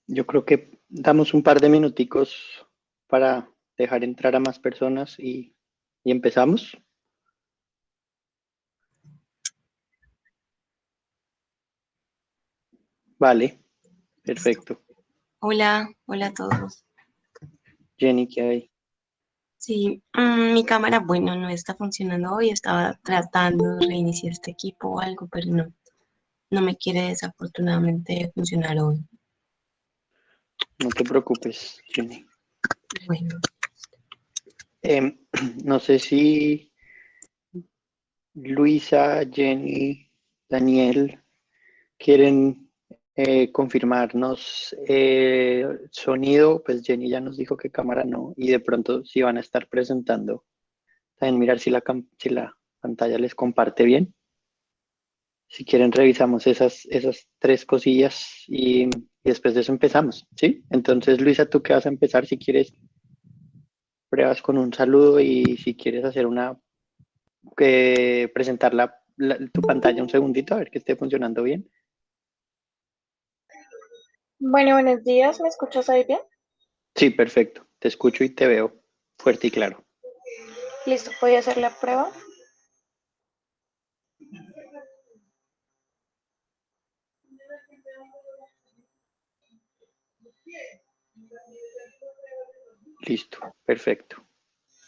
Yo creo que damos un par de minuticos para dejar entrar a más personas y empezamos. Vale, Listo. perfecto. Hola, hola a todos. Jenny, ¿qué hay? Sí, mi cámara, bueno, no está funcionando hoy. Estaba tratando de reiniciar este equipo o algo, pero no me quiere desafortunadamente funcionar hoy. No te preocupes, Jenny. Bueno, No sé si Luisa, Jenny, Daniel quieren confirmarnos sonido. Pues Jenny ya nos dijo que cámara no, y de pronto si van a estar presentando, también mirar si la pantalla les comparte bien. Si quieren, revisamos esas tres cosillas y después de eso empezamos, ¿sí? Entonces, Luisa, ¿tú qué vas a empezar? Si quieres, pruebas con un saludo, y si quieres hacer presentar tu pantalla un segundito, a ver que esté funcionando bien. Bueno, buenos días, ¿me escuchas ahí bien? Sí, perfecto. Te escucho y te veo fuerte y claro. Listo, voy a hacer la prueba. Listo, perfecto.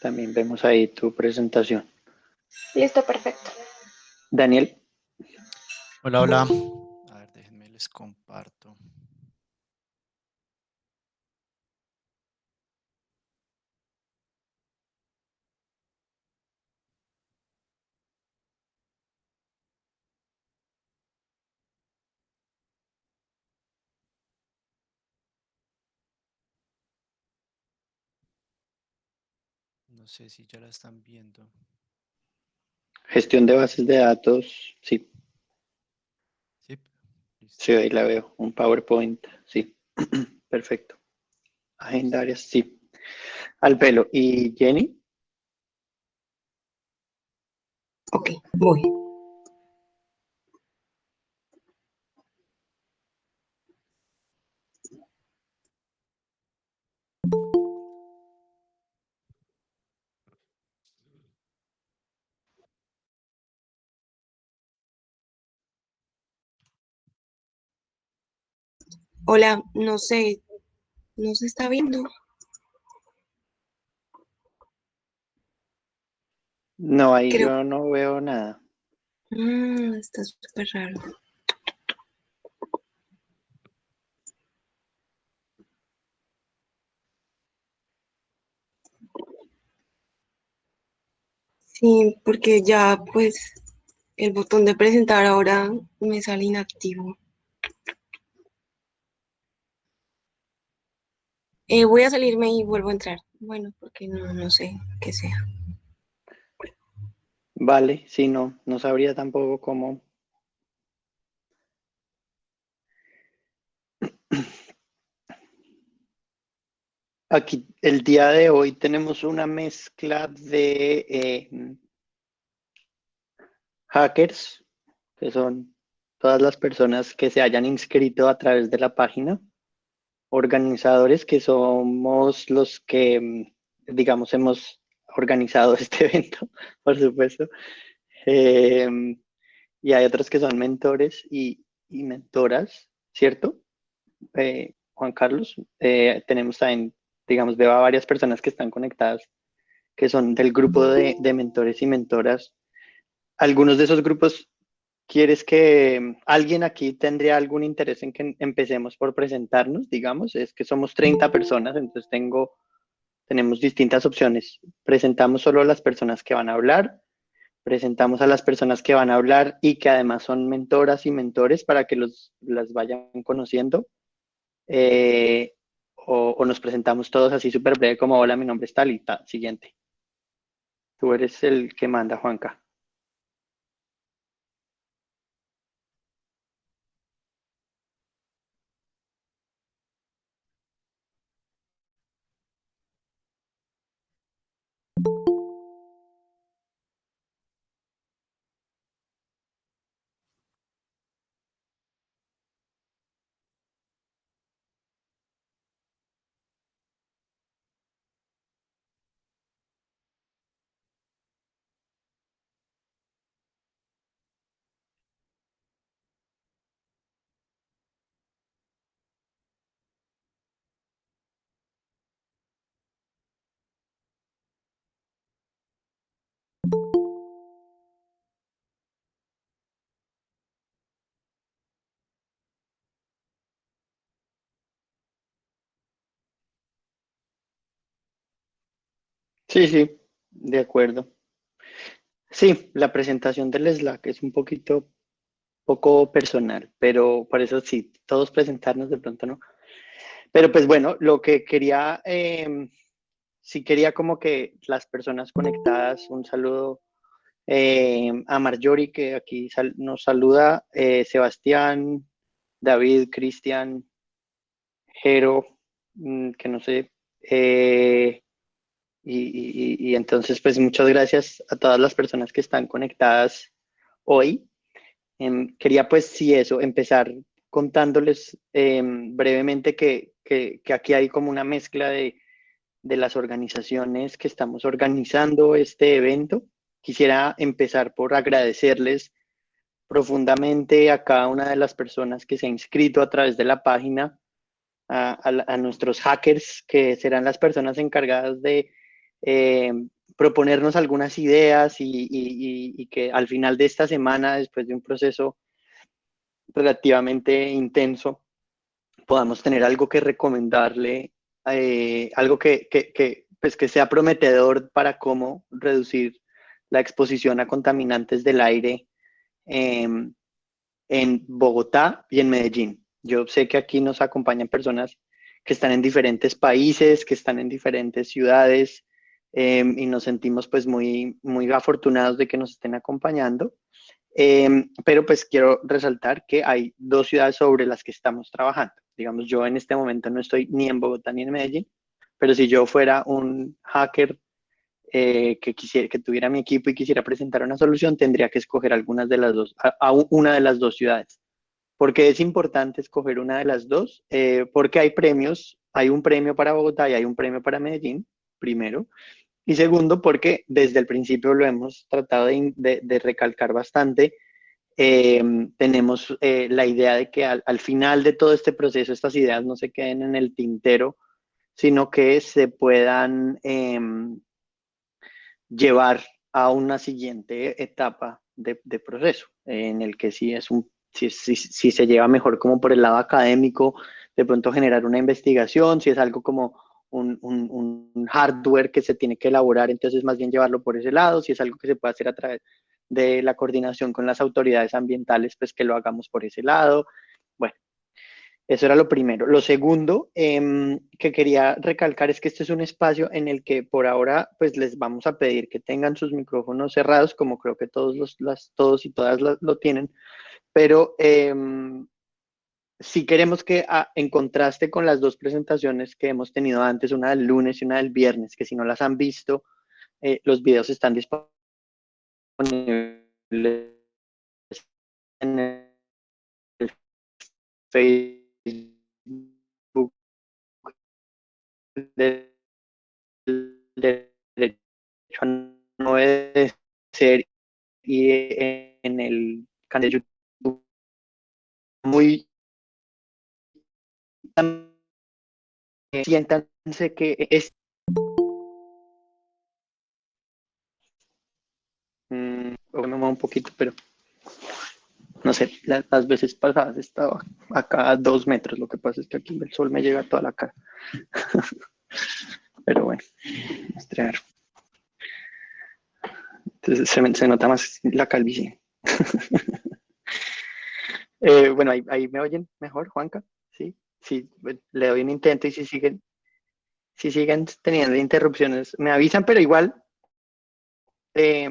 También vemos ahí tu presentación. Listo, perfecto. Daniel, Hola, hola. A ver, déjenme les comparto. No sé si ya la están viendo. gestión de bases de datos, sí, Sí, listo. sí, ahí la veo. Un PowerPoint, sí, perfecto. Listo. Agendarias, sí. Al pelo. ¿Y Jenny? ok, voy. Hola, no sé, no se está viendo. No, ahí Creo, yo no veo nada. está súper raro. Sí, porque ya pues el botón de presentar ahora me sale inactivo. Voy a salirme y vuelvo a entrar. Bueno, porque no sé qué sea. Vale, sí, no, no sabría tampoco cómo. Aquí, el día de hoy tenemos una mezcla de hackers, que son todas las personas que se hayan inscrito a través de la página, organizadores, que somos los que, digamos, hemos organizado este evento, por supuesto, eh, y hay otros que son mentores y mentoras, ¿cierto? Juan Carlos, tenemos también, digamos, veo a varias personas que están conectadas, que son del grupo de mentores y mentoras. Algunos de esos grupos, ¿quieres que alguien aquí tendría algún interés en que empecemos por presentarnos? Digamos, es que somos 30 personas, entonces tenemos distintas opciones. Presentamos solo a las personas que van a hablar, presentamos a las personas que van a hablar y que además son mentoras y mentores para que las vayan conociendo. eh, o nos presentamos todos así súper breve como: hola, mi nombre es tal y tal, siguiente. Tú eres el que manda, Juanca. Sí, sí, de acuerdo. Sí, la presentación del Slack es un poco personal, pero por eso sí, todos presentarnos de pronto no. Pero pues bueno, lo que quería, sí quería como que las personas conectadas, un saludo a Marjorie que aquí nos saluda, Sebastián, David, Cristian, Jero, que no sé, y entonces pues muchas gracias a todas las personas que están conectadas hoy. Quería pues sí eso, empezar contándoles brevemente que aquí hay como una mezcla de las organizaciones que estamos organizando este evento. Quisiera empezar por agradecerles profundamente a cada una de las personas que se ha inscrito a través de la página, a nuestros hackers, que serán las personas encargadas de eh, proponernos algunas ideas y que al final de esta semana, después de un proceso relativamente intenso, podamos tener algo que recomendarle, algo pues que sea prometedor para cómo reducir la exposición a contaminantes del aire eh, en Bogotá y en Medellín. Yo sé que aquí nos acompañan personas que están en diferentes países, que están en diferentes ciudades, y nos sentimos pues muy afortunados de que nos estén acompañando. Pero pues quiero resaltar que hay dos ciudades sobre las que estamos trabajando. Digamos, yo en este momento no estoy ni en Bogotá ni en Medellín, pero si yo fuera un hacker que tuviera mi equipo y quisiera presentar una solución, tendría que escoger algunas de las dos, una de las dos ciudades. ¿Por qué es importante escoger una de las dos? Porque hay premios, hay un premio para Bogotá y hay un premio para Medellín, primero. Y segundo, porque desde el principio lo hemos tratado de recalcar bastante. Tenemos la idea de que al final de todo este proceso estas ideas no se queden en el tintero, sino que se puedan llevar a una siguiente etapa de proceso, en el que si se lleva mejor como por el lado académico, de pronto generar una investigación, si es algo como un hardware que se tiene que elaborar, entonces más bien llevarlo por ese lado, si es algo que se puede hacer a través de la coordinación con las autoridades ambientales, pues que lo hagamos por ese lado. Bueno, eso era lo primero. Lo segundo que quería recalcar es que este es un espacio en el que por ahora pues les vamos a pedir que tengan sus micrófonos cerrados, como creo que todos y todas lo tienen, pero si queremos que en contraste con las dos presentaciones que hemos tenido antes, una del lunes y una del viernes, que si no las han visto, los videos están disponibles en el Facebook del derecho a no obedecer y en el canal de YouTube muy siéntanse que es o me muevo un poquito, pero no sé, las veces pasadas estaba acá a 2 metros, lo que pasa es que aquí el sol me llega a toda la cara. Pero bueno, mostrar. Entonces se nota más la calvicie. Bueno, ahí me oyen mejor, Juanca, ¿sí? Sí, le doy un intento y si siguen teniendo interrupciones, me avisan, pero eh,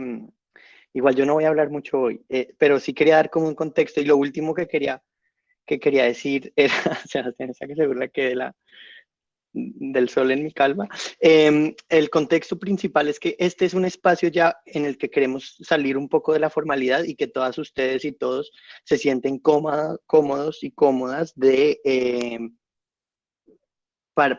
igual yo no voy a hablar mucho hoy, pero sí quería dar como un contexto y lo último que quería decir era, Sebastián, esa que se burla que del sol en mi calva. El contexto principal es que este es un espacio ya en el que queremos salir un poco de la formalidad y que todas ustedes y todos se sienten cómodos y cómodas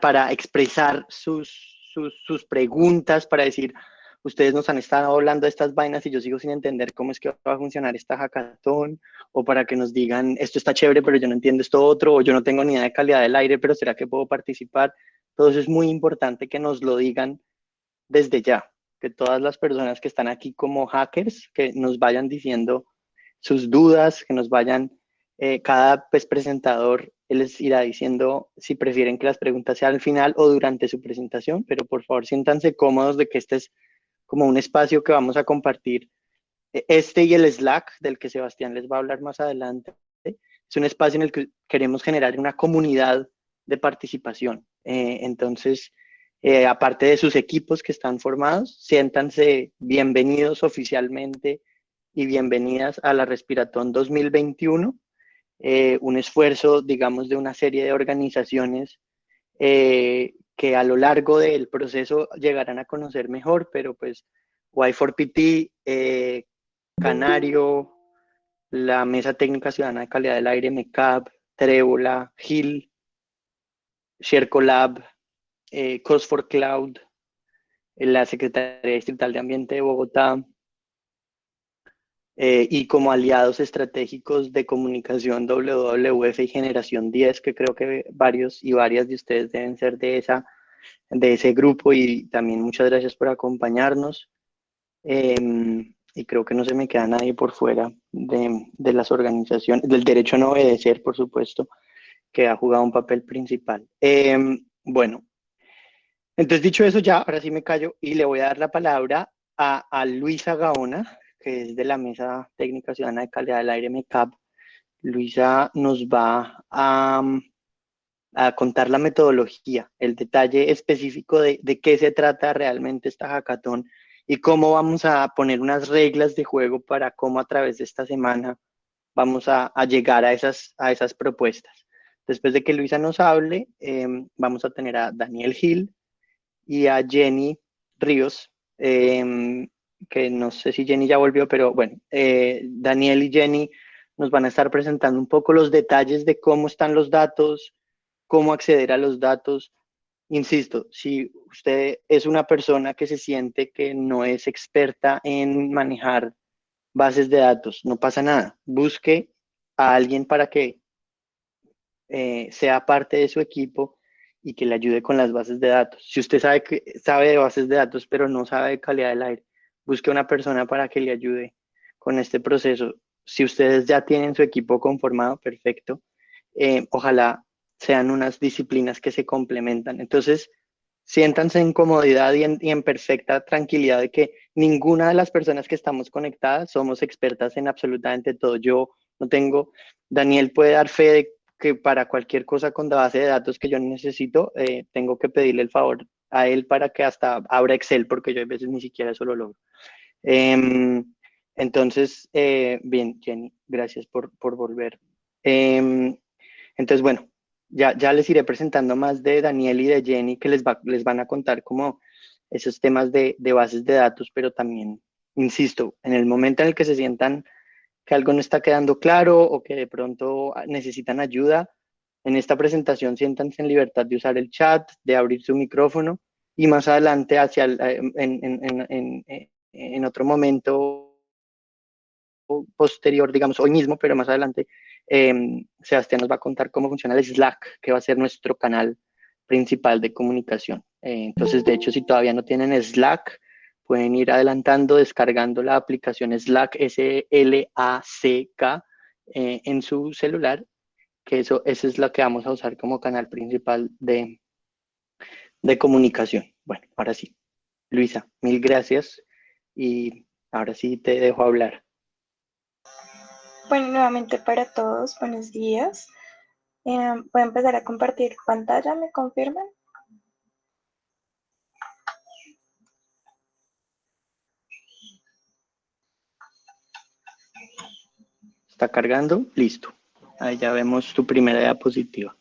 para expresar sus preguntas, para decir, ustedes nos han estado hablando de estas vainas y yo sigo sin entender cómo es que va a funcionar esta hackathon, o para que nos digan, esto está chévere, pero yo no entiendo esto otro, o yo no tengo ni idea de calidad del aire, pero ¿será que puedo participar? Todo eso es muy importante que nos lo digan desde ya, que todas las personas que están aquí como hackers, que nos vayan diciendo sus dudas, que nos vayan Cada pues, presentador les irá diciendo si prefieren que las preguntas sean al final o durante su presentación, pero por favor siéntanse cómodos de que este es como un espacio que vamos a compartir. Este y el Slack, del que Sebastián les va a hablar más adelante, es un espacio en el que queremos generar una comunidad de participación. Entonces, aparte de sus equipos que están formados, siéntanse bienvenidos oficialmente y bienvenidas a la Respiratón 2021, un esfuerzo, digamos, de una serie de organizaciones que a lo largo del proceso llegarán a conocer mejor, pero pues Y4PT, Canario, la Mesa Técnica Ciudadana de Calidad del Aire, MECAP, Trébola, GIL, ShareCollab, Cost for Cloud, la Secretaría Distrital de Ambiente de Bogotá, y como aliados estratégicos de comunicación WWF y Generación 10, que creo que varios y varias de ustedes deben ser de ese grupo, y también muchas gracias por acompañarnos. Y creo que no se me queda nadie por fuera de las organizaciones, del derecho a no obedecer, por supuesto, que ha jugado un papel principal. Bueno, entonces dicho eso ya, ahora sí me callo y le voy a dar la palabra a Luisa Gaona, que es de la Mesa Técnica Ciudadana de Calidad del Aire, MECAP. Luisa nos va a contar la metodología, el detalle específico de qué se trata realmente esta hackathon y cómo vamos a poner unas reglas de juego para cómo a través de esta semana vamos a llegar a esas propuestas. Después de que Luisa nos hable, vamos a tener a Daniel Gil y a Jenny Ríos, que no sé si Jenny ya volvió, pero bueno, Daniel y Jenny nos van a estar presentando un poco los detalles de cómo están los datos, cómo acceder a los datos. Insisto, si usted es una persona que se siente que no es experta en manejar bases de datos, no pasa nada. Busque a alguien para que sea parte de su equipo y que le ayude con las bases de datos. Si usted sabe de bases de datos, pero no sabe de calidad del aire, busque a una persona para que le ayude con este proceso. Si ustedes ya tienen su equipo conformado, perfecto. Ojalá sean unas disciplinas que se complementan. Entonces, siéntanse en comodidad y en perfecta tranquilidad de que ninguna de las personas que estamos conectadas somos expertas en absolutamente todo. Yo no tengo, Daniel puede dar fe de que para cualquier cosa con la base de datos que yo necesito, tengo que pedirle el favor a él para que hasta abra Excel, porque yo a veces ni siquiera eso lo logro. Entonces, bien, Jenny, gracias por volver. Entonces, bueno, ya les iré presentando más de Daniel y de Jenny, que les van a contar como esos temas de bases de datos, pero también, insisto, en el momento en el que se sientan que algo no está quedando claro o que de pronto necesitan ayuda, en esta presentación siéntanse en libertad de usar el chat, de abrir su micrófono, y más adelante, en otro momento posterior, digamos hoy mismo, pero más adelante, Sebastián nos va a contar cómo funciona el Slack, que va a ser nuestro canal principal de comunicación. Entonces, de hecho, si todavía no tienen Slack, pueden ir adelantando, descargando la aplicación Slack, SLACK, en su celular, que esa es la que vamos a usar como canal principal de comunicación. Bueno, ahora sí. Luisa, mil gracias y ahora sí te dejo hablar. Bueno, nuevamente para todos, buenos días. Voy a empezar a compartir pantalla, ¿me confirman? ¿Está cargando? Listo. Ahí ya vemos tu primera diapositiva.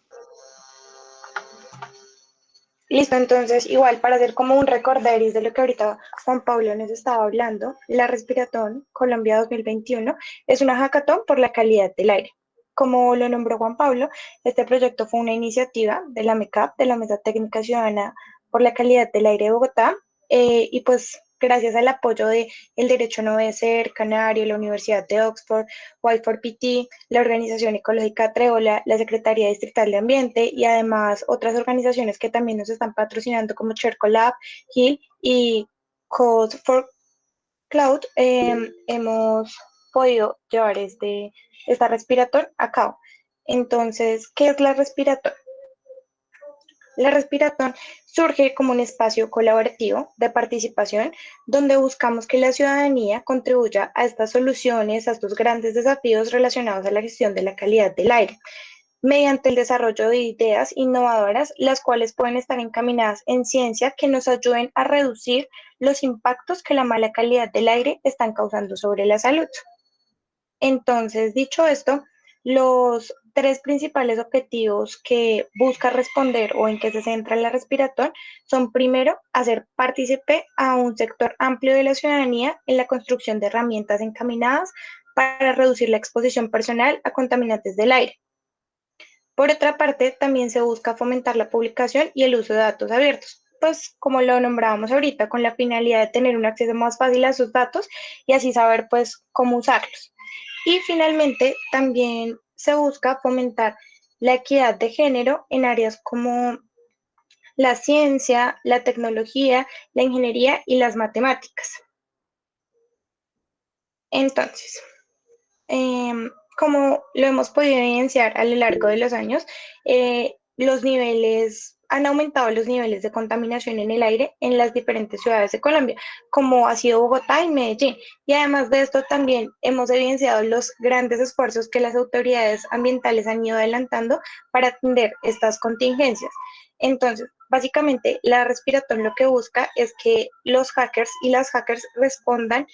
Listo, entonces igual para hacer como un recorderis de lo que ahorita Juan Pablo nos estaba hablando, la Respiratón Colombia 2021 es una hackathon por la calidad del aire. Como lo nombró Juan Pablo, este proyecto fue una iniciativa de la MECAP, de la Mesa Técnica Ciudadana por la Calidad del Aire de Bogotá, y pues gracias al apoyo de el Derecho a no obedecer, Canario, la Universidad de Oxford, Y4PT, la Organización Ecológica Trébola, la Secretaría Distrital de Ambiente y además otras organizaciones que también nos están patrocinando como ShareCollab, HIL y Code for Cloud, hemos podido llevar esta respiratón a cabo. Entonces, ¿qué es la respiratón? La respiratón surge como un espacio colaborativo de participación donde buscamos que la ciudadanía contribuya a estas soluciones, a estos grandes desafíos relacionados a la gestión de la calidad del aire, mediante el desarrollo de ideas innovadoras, las cuales pueden estar encaminadas en ciencia que nos ayuden a reducir los impactos que la mala calidad del aire están causando sobre la salud. Entonces, dicho esto, los tres principales objetivos que busca responder o en que se centra la respiratón son, primero, hacer partícipe a un sector amplio de la ciudadanía en la construcción de herramientas encaminadas para reducir la exposición personal a contaminantes del aire. Por otra parte, también se busca fomentar la publicación y el uso de datos abiertos, pues como lo nombrábamos ahorita, con la finalidad de tener un acceso más fácil a sus datos y así saber pues cómo usarlos. Y finalmente, también se busca fomentar la equidad de género en áreas como la ciencia, la tecnología, la ingeniería y las matemáticas. Entonces, como lo hemos podido evidenciar a lo largo de los años, han aumentado los niveles de contaminación en el aire en las diferentes ciudades de Colombia, como ha sido Bogotá y Medellín. Y además de esto, también hemos evidenciado los grandes esfuerzos que las autoridades ambientales han ido adelantando para atender estas contingencias. Entonces, básicamente, la Respiratón lo que busca es que los hackers y las hackers respondan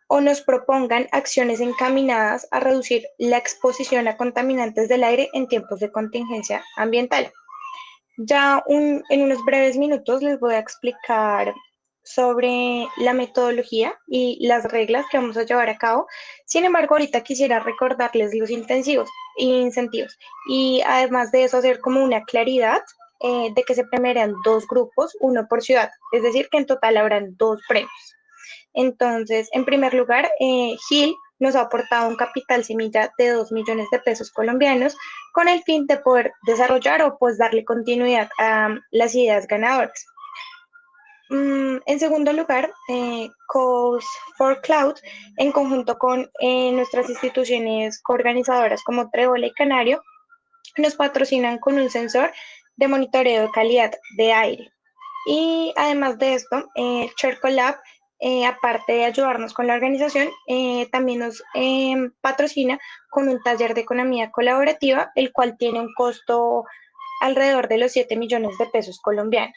o nos propongan acciones encaminadas a reducir la exposición a contaminantes del aire en tiempos de contingencia ambiental. En unos breves minutos les voy a explicar sobre la metodología y las reglas que vamos a llevar a cabo. Sin embargo, ahorita quisiera recordarles los intensivos e incentivos y además de eso hacer como una claridad de que se premiarán dos grupos, uno por ciudad, es decir, que en total habrán dos premios. Entonces, en primer lugar, Gil nos ha aportado un capital semilla de 2 millones de pesos colombianos con el fin de poder desarrollar o pues darle continuidad a las ideas ganadoras. En segundo lugar, Codes for Cloud, en conjunto con nuestras instituciones coorganizadoras como Trébol y Canario, nos patrocinan con un sensor de monitoreo de calidad de aire. Y además de esto, Chercolab, aparte de ayudarnos con la organización, también nos patrocina con un taller de economía colaborativa, el cual tiene un costo alrededor de los 7 millones de pesos colombianos.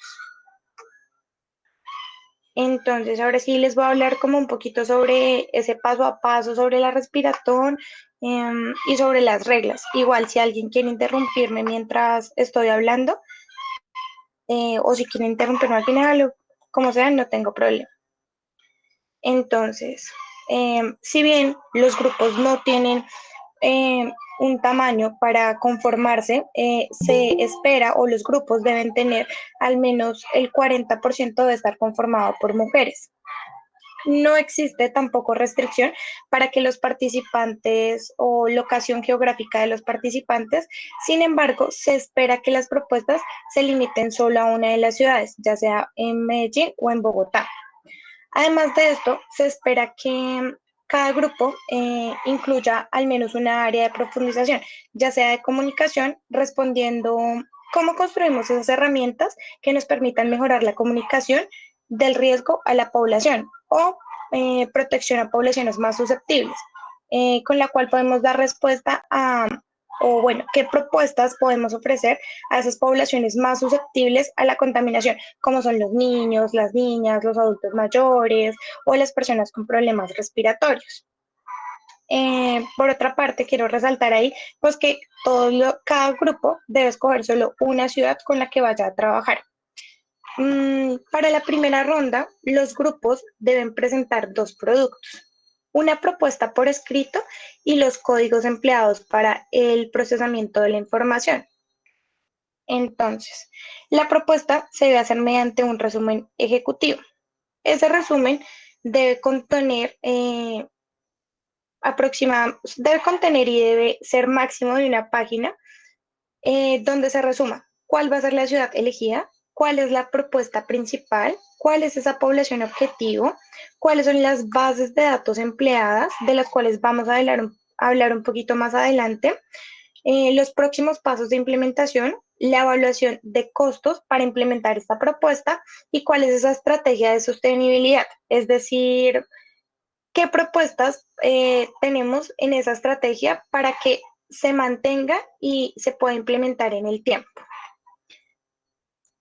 Entonces, ahora sí les voy a hablar como un poquito sobre ese paso a paso, sobre la respiratón y sobre las reglas. Igual, si alguien quiere interrumpirme mientras estoy hablando, o si quieren interrumpirme al final, o como sea, no tengo problema. Entonces, si bien los grupos no tienen un tamaño para conformarse, se espera o los grupos deben tener al menos el 40% de estar conformado por mujeres. No existe tampoco restricción para que los participantes o locación geográfica de los participantes. Sin embargo, se espera que las propuestas se limiten solo a una de las ciudades, ya sea en Medellín o en Bogotá. Además de esto, se espera que cada grupo incluya al menos una área de profundización, ya sea de comunicación, respondiendo cómo construimos esas herramientas que nos permitan mejorar la comunicación del riesgo a la población o protección a poblaciones más susceptibles, con la cual podemos dar respuesta o bueno, qué propuestas podemos ofrecer a esas poblaciones más susceptibles a la contaminación, como son los niños, las niñas, los adultos mayores o las personas con problemas respiratorios. Por otra parte, quiero resaltar ahí pues que cada grupo debe escoger solo una ciudad con la que vaya a trabajar. Para la primera ronda, los grupos deben presentar dos productos, una propuesta por escrito y los códigos empleados para el procesamiento de la información. Entonces, la propuesta se debe hacer mediante un resumen ejecutivo. Ese resumen debe contener debe contener y debe ser máximo de una página donde se resuma cuál va a ser la ciudad elegida, cuál es la propuesta principal, cuál es esa población objetivo, cuáles son las bases de datos empleadas, de las cuales vamos a hablar un poquito más adelante, los próximos pasos de implementación, la evaluación de costos para implementar esta propuesta y cuál es esa estrategia de sostenibilidad, es decir, qué propuestas tenemos en esa estrategia para que se mantenga y se pueda implementar en el tiempo.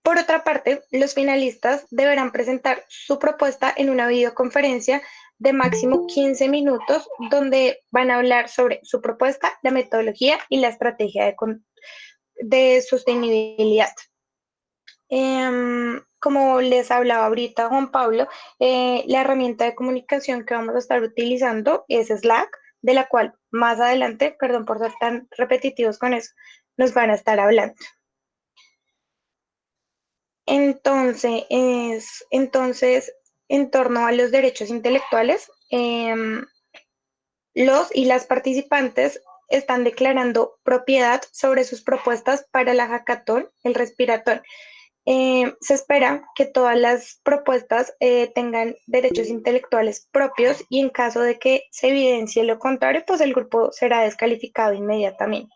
Por otra parte, los finalistas deberán presentar su propuesta en una videoconferencia de máximo 15 minutos, donde van a hablar sobre su propuesta, la metodología y la estrategia de sostenibilidad. Como les hablaba ahorita Juan Pablo, la herramienta de comunicación que vamos a estar utilizando es Slack, de la cual más adelante, perdón por ser tan repetitivos con eso, nos van a estar hablando. Entonces, en torno a los derechos intelectuales, los y las participantes están declarando propiedad sobre sus propuestas para la hackathon, el respiratón. Se espera que todas las propuestas tengan derechos intelectuales propios y en caso de que se evidencie lo contrario, pues el grupo será descalificado inmediatamente.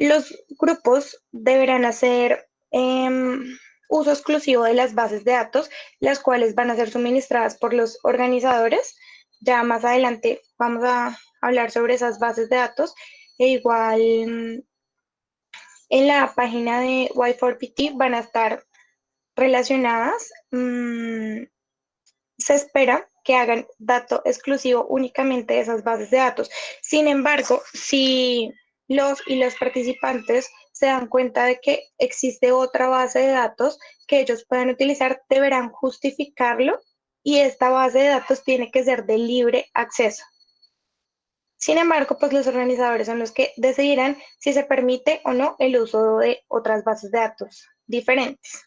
Los grupos deberán hacer uso exclusivo de las bases de datos, las cuales van a ser suministradas por los organizadores. Ya más adelante vamos a hablar sobre esas bases de datos. E igual en la página de Y4PT van a estar relacionadas. Se espera que hagan dato exclusivo únicamente de esas bases de datos. Sin embargo, si los y las participantes se dan cuenta de que existe otra base de datos que ellos puedan utilizar, deberán justificarlo y esta base de datos tiene que ser de libre acceso. Sin embargo, pues los organizadores son los que decidirán si se permite o no el uso de otras bases de datos diferentes.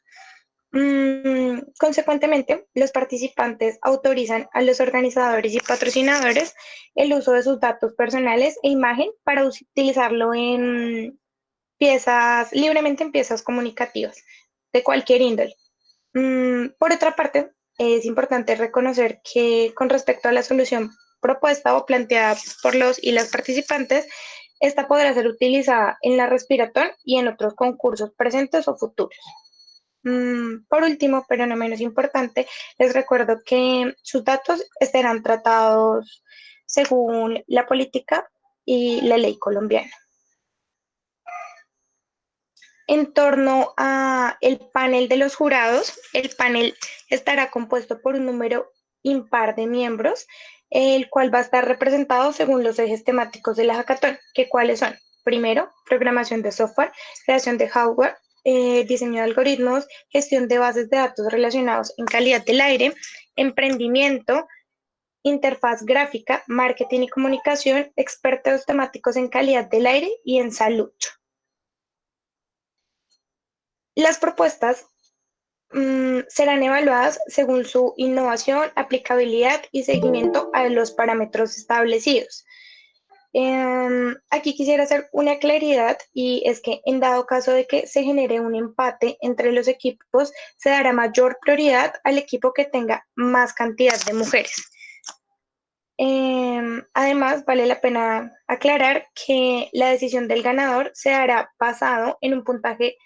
Consecuentemente, los participantes autorizan a los organizadores y patrocinadores el uso de sus datos personales e imagen para utilizarlo en libremente en piezas comunicativas de cualquier índole. Por otra parte, es importante reconocer que con respecto a la solución propuesta o planteada por los y las participantes, esta podrá ser utilizada en la Respiratón y en otros concursos presentes o futuros. Por último, pero no menos importante, les recuerdo que sus datos estarán tratados según la política y la ley colombiana. En torno a el panel de los jurados, el panel estará compuesto por un número impar de miembros, el cual va a estar representado según los ejes temáticos de la hackathon, que cuáles son: primero, programación de software, creación de hardware, diseño de algoritmos, gestión de bases de datos relacionados en calidad del aire, emprendimiento, interfaz gráfica, marketing y comunicación, expertos temáticos en calidad del aire y en salud. Las propuestas serán evaluadas según su innovación, aplicabilidad y seguimiento a los parámetros establecidos. Aquí quisiera hacer una claridad y es que en dado caso de que se genere un empate entre los equipos, se dará mayor prioridad al equipo que tenga más cantidad de mujeres. Además, vale la pena aclarar que la decisión del ganador se hará basado en un puntaje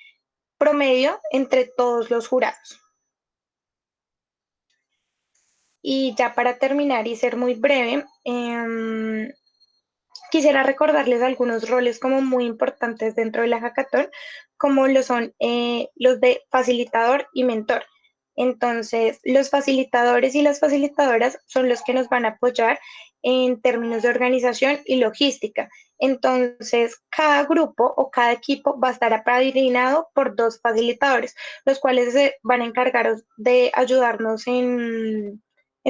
promedio entre todos los jurados. Y ya para terminar y ser muy breve, quisiera recordarles algunos roles como muy importantes dentro de la hackathon, como lo son los de facilitador y mentor. Entonces, los facilitadores y las facilitadoras son los que nos van a apoyar en términos de organización y logística. Entonces, cada grupo o cada equipo va a estar apadrinado por 2 facilitadores, los cuales se van a encargar de ayudarnos en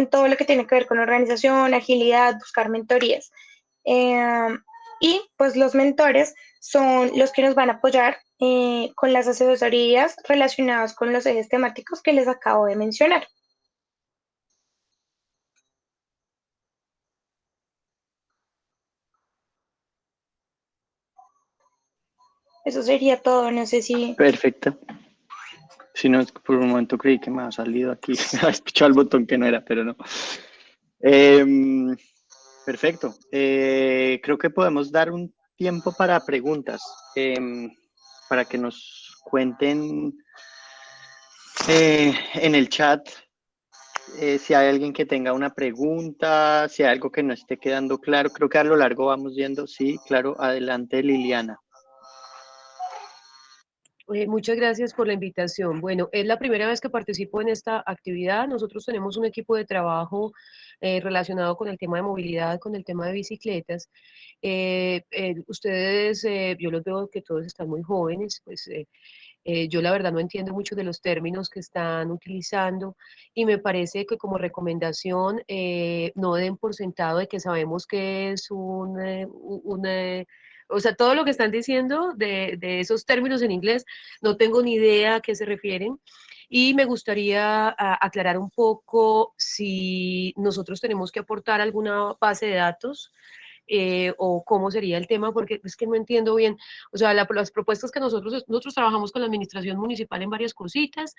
todo lo que tiene que ver con organización, agilidad, buscar mentorías. Y pues los mentores son los que nos van a apoyar con las asesorías relacionadas con los ejes temáticos que les acabo de mencionar. Eso sería todo, no sé si... Perfecto. Si no, es que por un momento creí que me ha salido aquí. Había pichado el botón que no era, pero no. Perfecto. Creo que podemos dar un tiempo para preguntas, para que nos cuenten en el chat si hay alguien que tenga una pregunta, si hay algo que no esté quedando claro. Creo que a lo largo vamos viendo. Sí, claro. Adelante, Liliana. Muchas gracias por la invitación. Bueno, es la primera vez que participo en esta actividad. Nosotros tenemos un equipo de trabajo relacionado con el tema de movilidad, con el tema de bicicletas. Ustedes, yo los veo que todos están muy jóvenes, pues yo la verdad no entiendo mucho de los términos que están utilizando y me parece que como recomendación no den por sentado de que sabemos que es o sea, todo lo que están diciendo de esos términos en inglés, no tengo ni idea a qué se refieren. Y me gustaría aclarar un poco si nosotros tenemos que aportar alguna base de datos o cómo sería el tema, porque es que no entiendo bien. O sea, las propuestas que nosotros trabajamos con la administración municipal en varias cositas,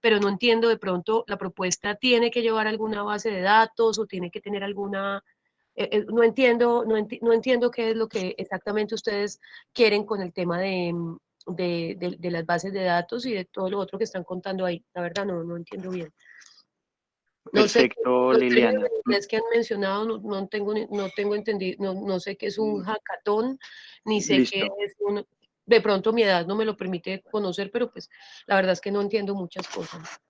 pero no entiendo de pronto, la propuesta tiene que llevar alguna base de datos o tiene que tener alguna... no entiendo qué es lo que exactamente ustedes quieren con el tema de las bases de datos y de todo lo otro que están contando ahí. La verdad no entiendo bien. No sé, Perfecto, los términos Liliana. en inglés que han mencionado no tengo entendido, no sé qué es un hackathon, ni sé qué Listo. es un... De pronto mi edad no me lo permite conocer, pero pues la verdad es que no entiendo muchas cosas.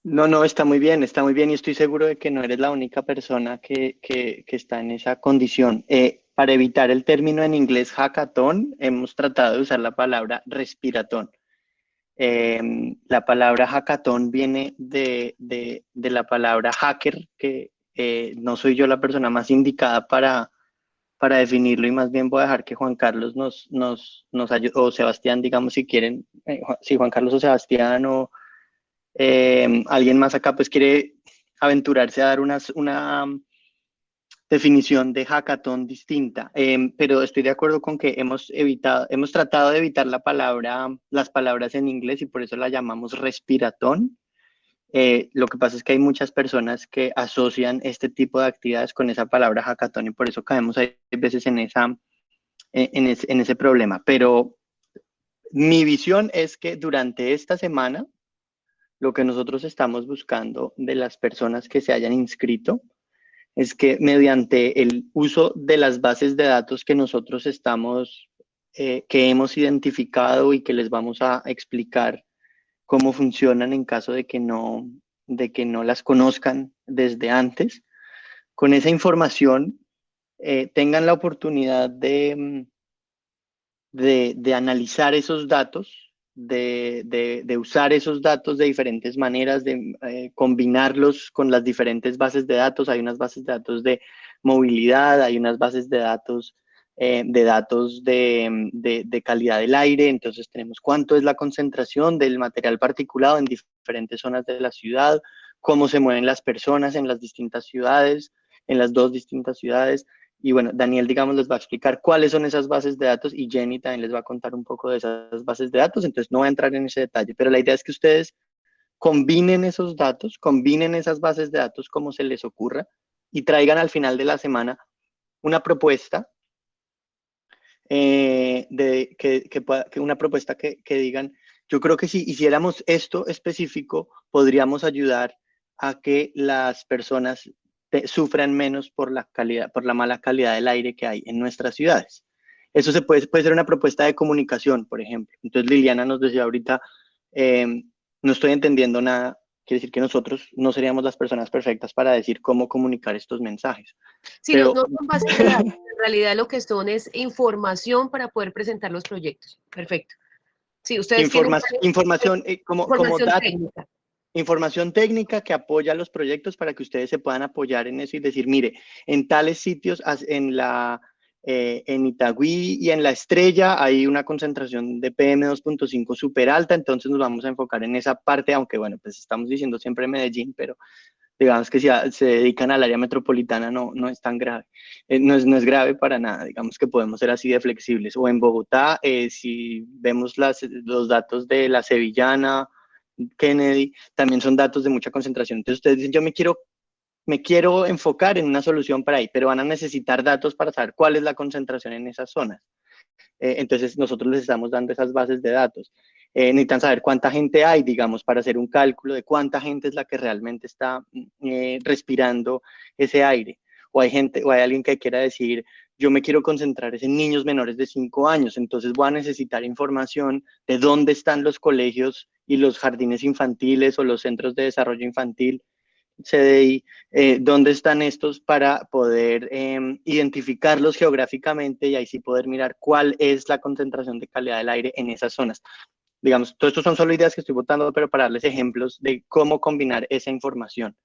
No, está muy bien y estoy seguro de que no eres la única persona que está en esa condición. Para evitar el término en inglés hackathon, hemos tratado de usar la palabra respiratón. La palabra hackathon viene de la palabra hacker, que no soy yo la persona más indicada para definirlo y más bien voy a dejar que Juan Carlos nos ayude, o Sebastián, digamos, si quieren, si Juan Carlos o Sebastián o alguien más acá pues quiere aventurarse a dar una definición de hackathon distinta, pero estoy de acuerdo con que hemos tratado de evitar las palabras en inglés y por eso la llamamos respiratón. Lo que pasa es que hay muchas personas que asocian este tipo de actividades con esa palabra hackathon y por eso caemos a veces en ese problema. Pero mi visión es que durante esta semana lo que nosotros estamos buscando de las personas que se hayan inscrito es que mediante el uso de las bases de datos que nosotros que hemos identificado y que les vamos a explicar cómo funcionan en caso de que no las conozcan desde antes, con esa información tengan la oportunidad de analizar esos datos, de usar esos datos de diferentes maneras, de combinarlos con las diferentes bases de datos. Hay unas bases de datos de movilidad, hay unas bases de datos de calidad del aire. Entonces tenemos cuánto es la concentración del material particulado en diferentes zonas de la ciudad, cómo se mueven las personas en las distintas ciudades, en las dos distintas ciudades. Y bueno, Daniel, digamos, les va a explicar cuáles son esas bases de datos y Jenny también les va a contar un poco de esas bases de datos, entonces no voy a entrar en ese detalle, pero la idea es que ustedes combinen esos datos, combinen esas bases de datos como se les ocurra y traigan al final de la semana una propuesta, una propuesta que digan, yo creo que si hiciéramos esto específico, podríamos ayudar a que las personas sufran menos por la mala calidad del aire que hay en nuestras ciudades. Eso puede ser una propuesta de comunicación, por ejemplo. Entonces Liliana nos decía ahorita, no estoy entendiendo nada, quiere decir que nosotros no seríamos las personas perfectas para decir cómo comunicar estos mensajes. Sí, Pero, no son bases de datos, en realidad lo que son es información para poder presentar los proyectos. Perfecto. Sí, ustedes tienen información como información datos. técnica. Información técnica que apoya los proyectos para que ustedes se puedan apoyar en eso y decir, mire, en tales sitios, en Itagüí y en La Estrella hay una concentración de PM2.5 súper alta, entonces nos vamos a enfocar en esa parte, aunque bueno, pues estamos diciendo siempre Medellín, pero Digamos que si se dedican al área metropolitana no es tan grave. No es grave para nada, digamos que podemos ser así de flexibles. O en Bogotá, si vemos los datos de la Sevillana, Kennedy, también son datos de mucha concentración. Entonces ustedes dicen, yo me quiero enfocar en una solución para ahí, pero van a necesitar datos para saber cuál es la concentración en esas zonas. Entonces nosotros les estamos dando esas bases de datos. Necesitan saber cuánta gente hay, digamos, para hacer un cálculo de cuánta gente es la que realmente está respirando ese aire. O hay gente, o hay alguien que quiera decir, yo me quiero concentrar en niños menores de 5 años, entonces voy a necesitar información de dónde están los colegios y los jardines infantiles o los centros de desarrollo infantil CDI, dónde están estos para poder identificarlos geográficamente y ahí sí poder mirar cuál es la concentración de calidad del aire en esas zonas. Digamos, todo esto son solo ideas que estoy botando, pero para darles ejemplos de cómo combinar esa información.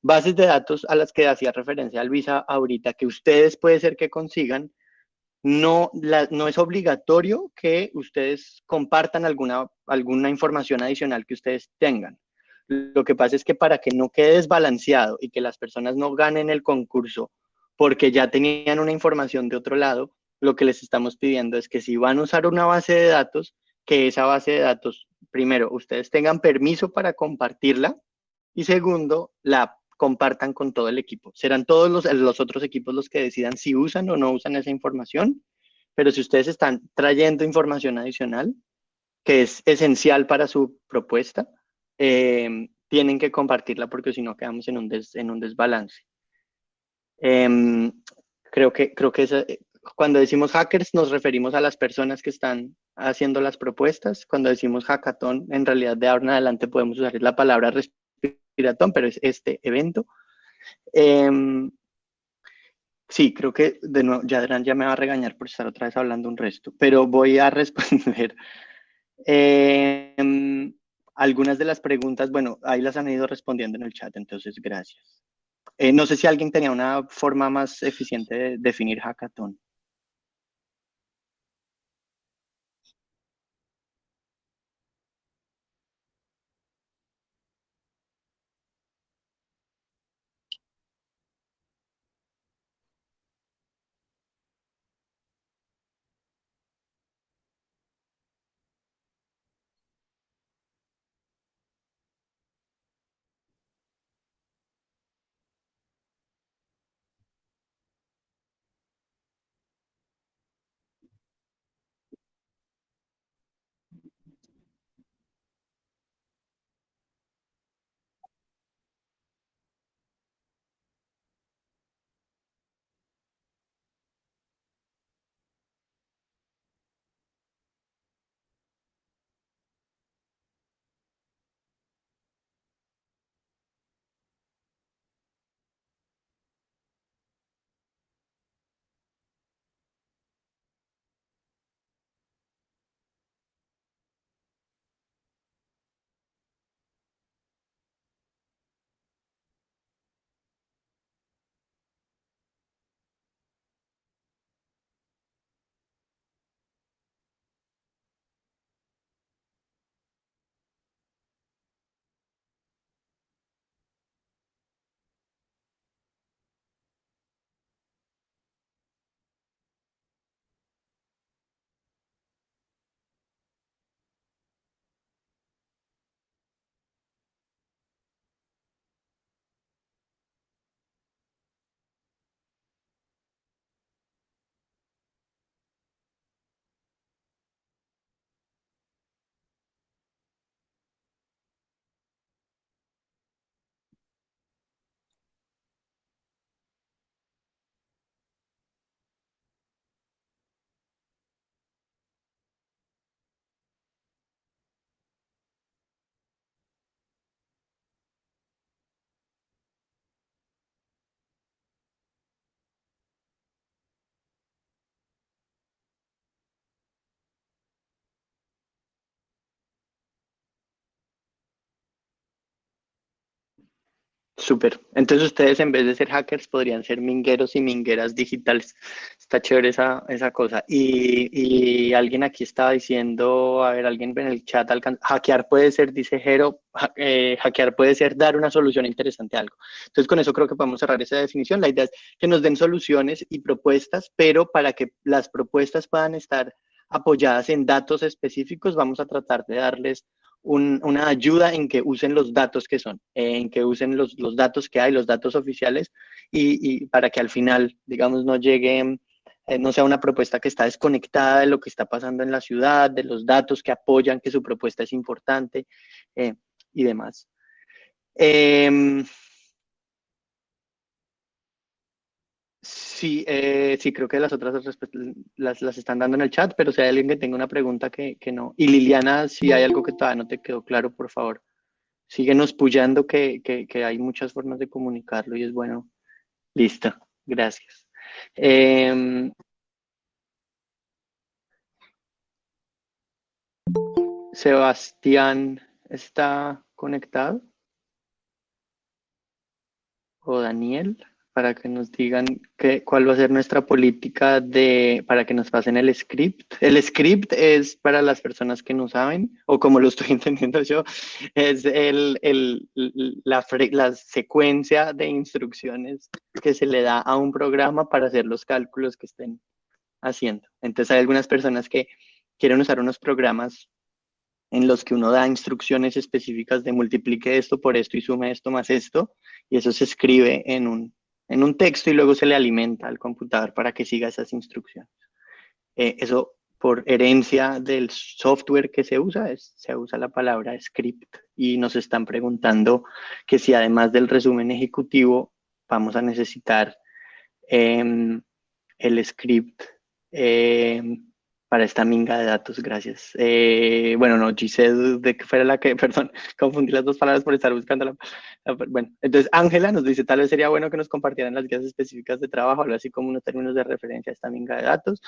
Bases de datos a las que hacía referencia Luisa ahorita, que ustedes puede ser que consigan, no es obligatorio que ustedes compartan alguna información adicional que ustedes tengan. Lo que pasa es que para que no quede desbalanceado y que las personas no ganen el concurso porque ya tenían una información de otro lado, lo que les estamos pidiendo es que si van a usar una base de datos, que esa base de datos, primero, ustedes tengan permiso para compartirla y segundo, la compartan con todo el equipo. Serán todos los otros equipos los que decidan si usan o no usan esa información, pero si ustedes están trayendo información adicional, que es esencial para su propuesta, tienen que compartirla porque si no quedamos en un desbalance. Eh, creo que cuando decimos hackers nos referimos a las personas que están haciendo las propuestas. Cuando decimos hackathon, en realidad de ahora en adelante podemos usar la palabra respiratón, pero es este evento. Sí, creo que de nuevo, Yadran ya me va a regañar por estar otra vez hablando un resto, pero voy a responder em, algunas de las preguntas. Bueno, ahí las han ido respondiendo en el chat, entonces gracias. No sé si alguien tenía una forma más eficiente de definir hackathon. Súper. Entonces ustedes en vez de ser hackers podrían ser mingueros y mingueras digitales. Está chévere esa cosa. Y alguien aquí estaba diciendo, a ver, alguien en el chat, hackear puede ser, dice Jero, hackear puede ser dar una solución interesante a algo. Entonces con eso creo que podemos cerrar esa definición. La idea es que nos den soluciones y propuestas, pero para que las propuestas puedan estar apoyadas en datos específicos, vamos a tratar de darles una ayuda en que usen los datos que son, en que usen los datos que hay, los datos oficiales, y para que al final, digamos, no llegue, no sea una propuesta que está desconectada de lo que está pasando en la ciudad, de los datos que apoyan que su propuesta es importante y demás. Sí, sí, creo que las otras las están dando en el chat, pero si hay alguien que tenga una pregunta que no. Y Liliana, si hay algo que todavía no te quedó claro, por favor, síguenos puyando que hay muchas formas de comunicarlo y es bueno. Listo, gracias. Sebastián, ¿está conectado? O Daniel, para que nos digan cuál va a ser nuestra política para que nos pasen el script. El script es, para las personas que no saben, o como lo estoy entendiendo yo, es la secuencia de instrucciones que se le da a un programa para hacer los cálculos que estén haciendo. Entonces hay algunas personas que quieren usar unos programas en los que uno da instrucciones específicas de multiplique esto por esto y sume esto más esto, y eso se escribe en un texto y luego se le alimenta al computador para que siga esas instrucciones. Eso por herencia del software que se usa la palabra script, y nos están preguntando que si además del resumen ejecutivo vamos a necesitar el script para esta minga de datos, gracias. Bueno, no, Giselle, de que fuera la que, perdón, confundí las dos palabras por estar buscando bueno, entonces Ángela nos dice, tal vez sería bueno que nos compartieran las guías específicas de trabajo, algo así como unos términos de referencia a esta minga de datos.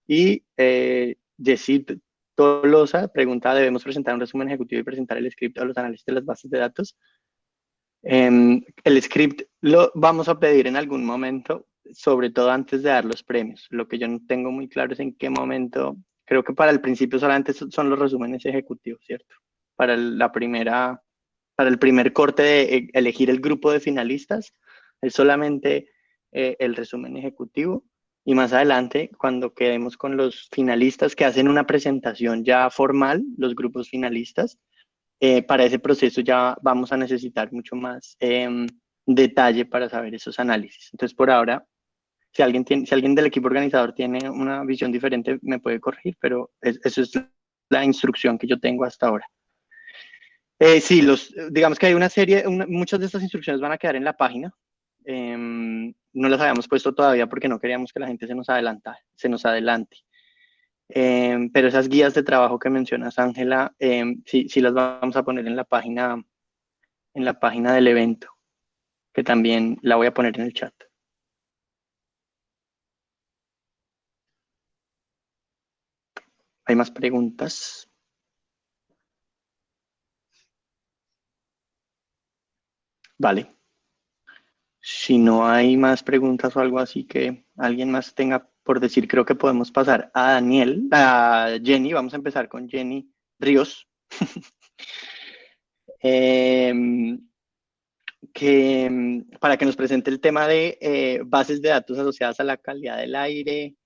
Y Yesid Tolosa pregunta, ¿debemos presentar un resumen ejecutivo y presentar el script a los analistas de las bases de datos? El script lo vamos a pedir en algún momento, sobre todo antes de dar los premios. Lo que yo no tengo muy claro es en qué momento. Creo que para el principio solamente son los resúmenes ejecutivos, ¿cierto? Para para el primer corte de elegir el grupo de finalistas, es solamente el resumen ejecutivo. Y más adelante, cuando quedemos con los finalistas que hacen una presentación ya formal, los grupos finalistas, para ese proceso ya vamos a necesitar mucho más detalle para saber esos análisis. Entonces, por ahora, si alguien del equipo organizador tiene una visión diferente, me puede corregir, pero eso es la instrucción que yo tengo hasta ahora. Sí, digamos que hay una serie, muchas de estas instrucciones van a quedar en la página. No las habíamos puesto todavía porque no queríamos que la gente se nos adelante. Pero esas guías de trabajo que mencionas, Ángela, sí las vamos a poner en la página del evento, que también la voy a poner en el chat. ¿Hay más preguntas? Vale. Si no hay más preguntas o algo así que alguien más tenga por decir, creo que podemos pasar a Jenny. Vamos a empezar con Jenny Ríos. Para que nos presente el tema de bases de datos asociadas a la calidad del aire,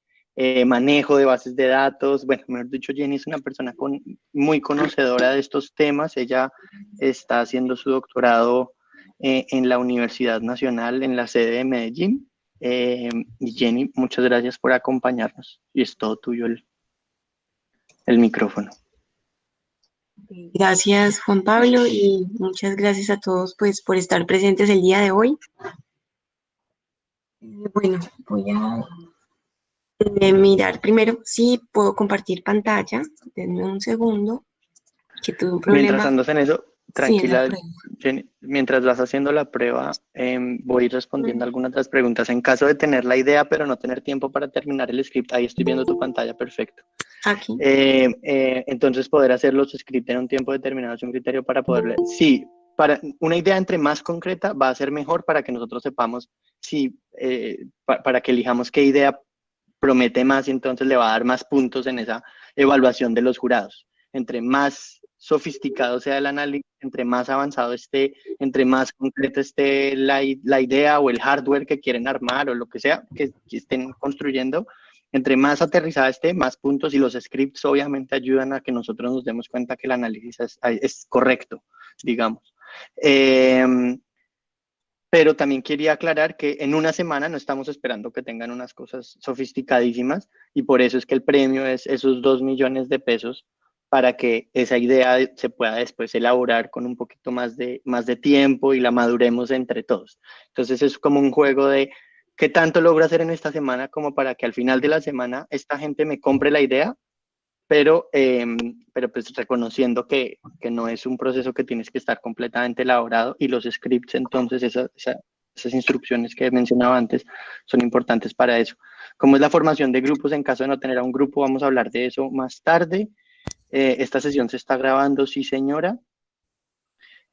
manejo de bases de datos. Bueno, mejor dicho, Jenny es una persona muy conocedora de estos temas. Ella está haciendo su doctorado en la Universidad Nacional, en la sede de Medellín. Y Jenny, muchas gracias por acompañarnos. Y es todo tuyo el micrófono. Gracias, Juan Pablo, y muchas gracias a todos pues, por estar presentes el día de hoy. Bueno, voy a mirar primero si puedo compartir pantalla. Denme un segundo, que tuve un problema. Mientras andas en eso, tranquila, Sí, Jenny, mientras vas haciendo la prueba, voy respondiendo algunas de las preguntas. En caso de tener la idea, pero no tener tiempo para terminar el script, ahí estoy viendo tu pantalla, perfecto. aquí. Entonces, poder hacer los scripts en un tiempo determinado es un criterio para poder leer. Sí, para una idea entre más concreta va a ser mejor para que nosotros sepamos si, para que elijamos qué idea promete más y entonces le va a dar más puntos en esa evaluación de los jurados. Entre más sofisticado sea el análisis, entre más avanzado esté, entre más concreta esté la idea o el hardware que quieren armar o lo que sea que estén construyendo, entre más aterrizada esté, más puntos, y los scripts obviamente ayudan a que nosotros nos demos cuenta que el análisis es correcto, digamos. Pero también quería aclarar que en una semana no estamos esperando que tengan unas cosas sofisticadísimas, y por eso es que el premio es esos 2 millones de pesos para que esa idea se pueda después elaborar con un poquito más de tiempo y la maduremos entre todos. Entonces es como un juego de qué tanto logro hacer en esta semana como para que al final de la semana esta gente me compre la idea, pero pues reconociendo que no es un proceso que tienes que estar completamente elaborado, y los scripts, entonces esas instrucciones que mencionaba antes son importantes para eso. ¿Cómo es la formación de grupos en caso de no tener a un grupo? Vamos a hablar de eso más tarde. Esta sesión se está grabando, sí señora.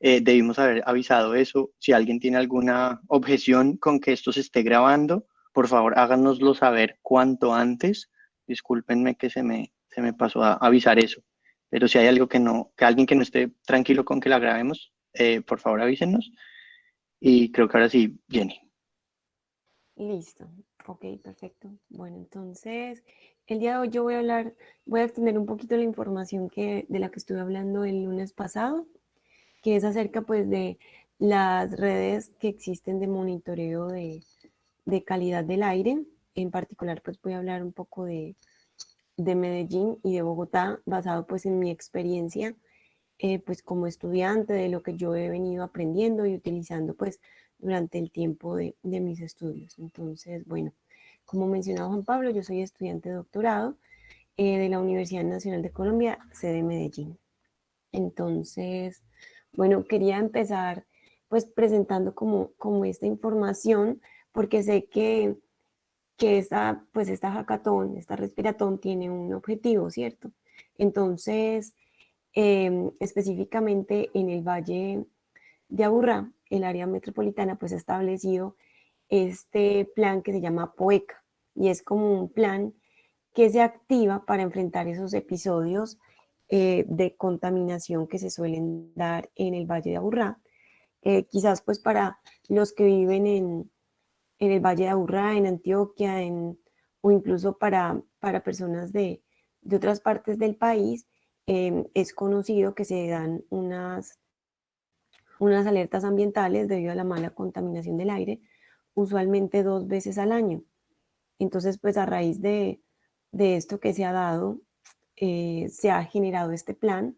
Debimos haber avisado eso. Si alguien tiene alguna objeción con que esto se esté grabando, por favor háganoslo saber cuanto antes. Discúlpenme que se me pasó a avisar eso. Pero si hay algo que alguien que no esté tranquilo con que la grabemos, por favor avísenos. Y creo que ahora sí, Jenny. Listo, ok, perfecto. Bueno, entonces el día de hoy yo voy a extender un poquito la información de la que estuve hablando el lunes pasado, que es acerca pues de las redes que existen de monitoreo de calidad del aire. En particular pues voy a hablar un poco de Medellín y de Bogotá, basado pues en mi experiencia pues como estudiante, de lo que yo he venido aprendiendo y utilizando pues durante el tiempo de mis estudios. Entonces, bueno, como mencionaba Juan Pablo, yo soy estudiante de doctorado de la Universidad Nacional de Colombia, sede Medellín. Entonces, bueno, quería empezar pues presentando como esta información, porque sé que esta hackathon, esta respiratón tiene un objetivo, ¿cierto? Entonces, específicamente en el Valle de Aburrá, el área metropolitana, pues ha establecido este plan que se llama POECA, y es como un plan que se activa para enfrentar esos episodios de contaminación que se suelen dar en el Valle de Aburrá. Quizás pues para los que viven en el Valle de Aburrá, en Antioquia, o incluso para personas de otras partes del país, es conocido que se dan unas alertas ambientales debido a la mala contaminación del aire, usualmente 2 veces al año. Entonces, pues a raíz de esto que se ha dado, se ha generado este plan,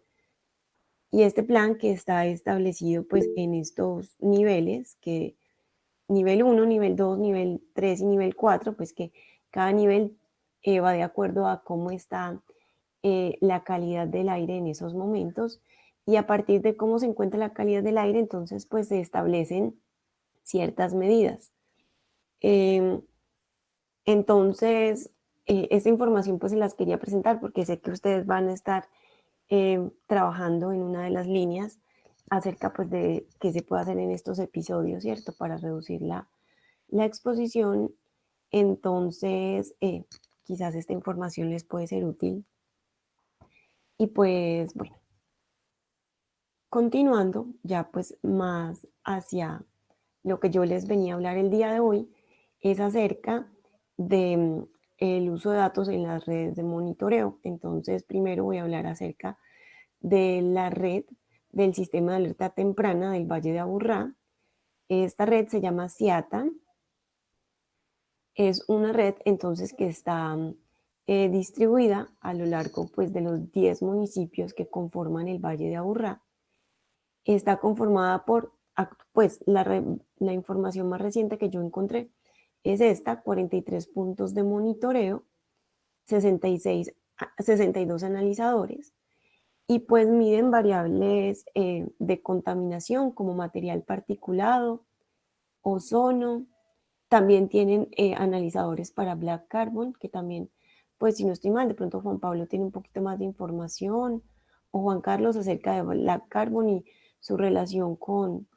y este plan que está establecido pues en estos niveles, que nivel 1, nivel 2, nivel 3 y nivel 4, pues que cada nivel va de acuerdo a cómo está la calidad del aire en esos momentos, y a partir de cómo se encuentra la calidad del aire, entonces pues se establecen ciertas medidas. Entonces, esta información pues se las quería presentar porque sé que ustedes van a estar trabajando en una de las líneas acerca pues de qué se puede hacer en estos episodios, ¿cierto? Para reducir la exposición. Entonces, quizás esta información les puede ser útil. Y pues, bueno, continuando ya pues más hacia lo que yo les venía a hablar el día de hoy, es acerca de el uso de datos en las redes de monitoreo. Entonces, primero voy a hablar acerca de la red del sistema de alerta temprana del Valle de Aburrá. Esta red se llama CIATA. Es una red entonces que está distribuida a lo largo pues de los 10 municipios que conforman el Valle de Aburrá. Está conformada por, pues la información más reciente que yo encontré es esta: 43 puntos de monitoreo, 62 analizadores, y pues miden variables de contaminación como material particulado, ozono. También tienen analizadores para Black Carbon, que también, pues si no estoy mal, de pronto Juan Pablo tiene un poquito más de información, o Juan Carlos, acerca de Black Carbon, y su relación con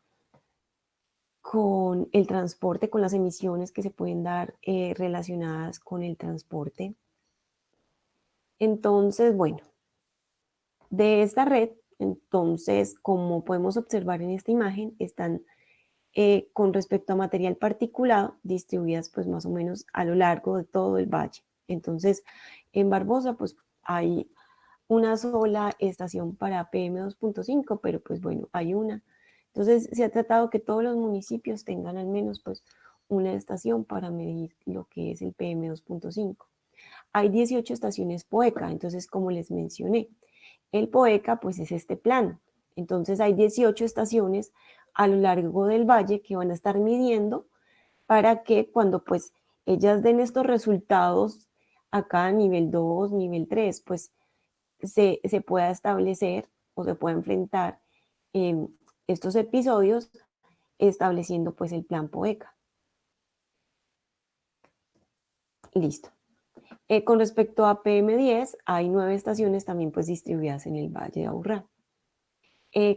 el transporte, con las emisiones que se pueden dar relacionadas con el transporte. Entonces, bueno, de esta red, entonces, como podemos observar en esta imagen, están con respecto a material particulado distribuidas pues más o menos a lo largo de todo el valle. Entonces, en Barbosa pues hay una sola estación para PM2.5, pero pues bueno, hay una. Entonces, se ha tratado que todos los municipios tengan al menos pues una estación para medir lo que es el PM2.5. Hay 18 estaciones POECA, entonces como les mencioné, el POECA pues es este plan. Entonces hay 18 estaciones a lo largo del valle que van a estar midiendo para que cuando pues ellas den estos resultados acá a nivel 2, nivel 3, pues se pueda establecer o se pueda enfrentar estos episodios estableciendo pues el plan POECA. Listo. Con respecto a PM10, hay 9 estaciones también pues distribuidas en el Valle de Aburrá.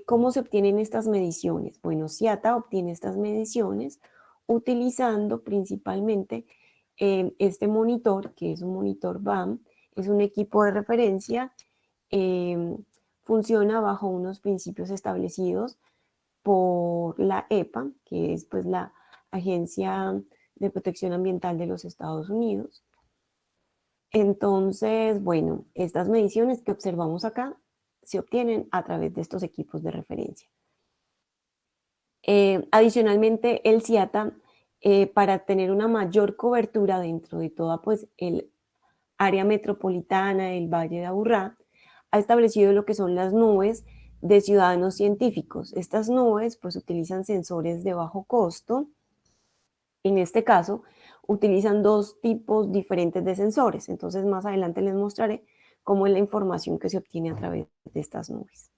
¿Cómo se obtienen estas mediciones? Bueno, CIATA obtiene estas mediciones utilizando principalmente este monitor, que es un monitor BAM, es un equipo de referencia, funciona bajo unos principios establecidos por la EPA, que es pues la Agencia de Protección Ambiental de los Estados Unidos. Entonces, bueno, estas mediciones que observamos acá se obtienen a través de estos equipos de referencia. Adicionalmente, el CIATA, para tener una mayor cobertura dentro de toda pues, el área metropolitana del Valle de Aburrá, ha establecido lo que son las nubes de ciudadanos científicos. Estas nubes pues, utilizan sensores de bajo costo. En este caso, utilizan 2 tipos diferentes de sensores. Entonces, más adelante les mostraré cómo es la información que se obtiene a través de estas nubes.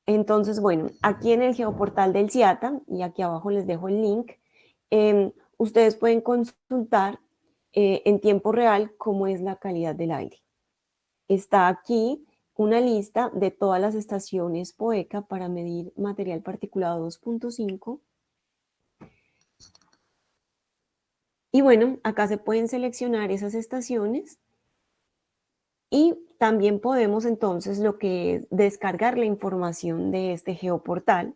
Entonces, bueno, aquí en el geoportal del CIATA, y aquí abajo les dejo el link, ustedes pueden consultar en tiempo real cómo es la calidad del aire. Está aquí una lista de todas las estaciones POECA para medir material particulado 2.5. Y bueno, acá se pueden seleccionar esas estaciones y también podemos entonces lo que es descargar la información de este geoportal,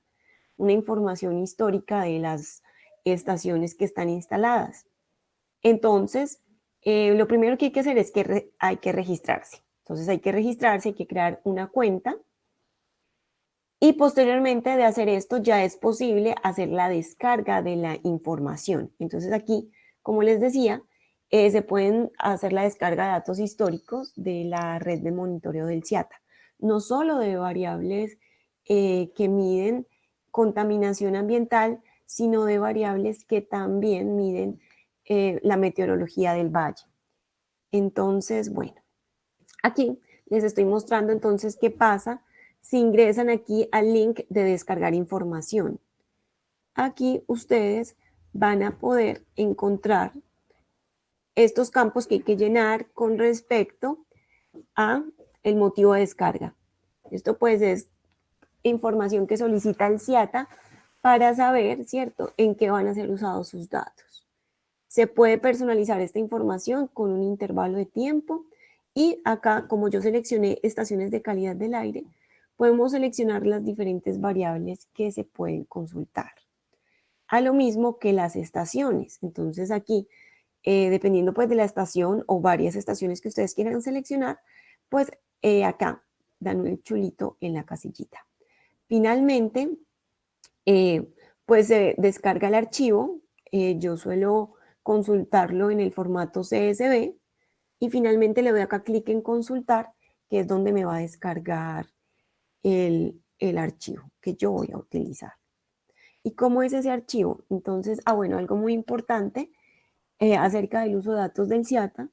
una información histórica de las estaciones que están instaladas. Entonces, lo primero que hay que hacer es que hay que registrarse. Entonces hay que registrarse, hay que crear una cuenta y posteriormente de hacer esto ya es posible hacer la descarga de la información. Entonces aquí, como les decía, se pueden hacer la descarga de datos históricos de la red de monitoreo del CIATA, no solo de variables que miden contaminación ambiental, sino de variables que también miden la meteorología del valle. Entonces, bueno, aquí les estoy mostrando entonces qué pasa si ingresan aquí al link de descargar información. Aquí ustedes van a poder encontrar estos campos que hay que llenar con respecto a el motivo de descarga. Esto pues es información que solicita el CIATA para saber, ¿cierto?, en qué van a ser usados sus datos. Se puede personalizar esta información con un intervalo de tiempo y acá, como yo seleccioné estaciones de calidad del aire, podemos seleccionar las diferentes variables que se pueden consultar. A lo mismo que las estaciones. Entonces aquí, dependiendo pues de la estación o varias estaciones que ustedes quieran seleccionar, pues acá dan un chulito en la casillita. Finalmente, pues se descarga el archivo. Yo suelo consultarlo en el formato CSV y finalmente le doy acá clic en consultar, que es donde me va a descargar el archivo que yo voy a utilizar. ¿Y cómo es ese archivo? Entonces, bueno, algo muy importante acerca del uso de datos del CIATA.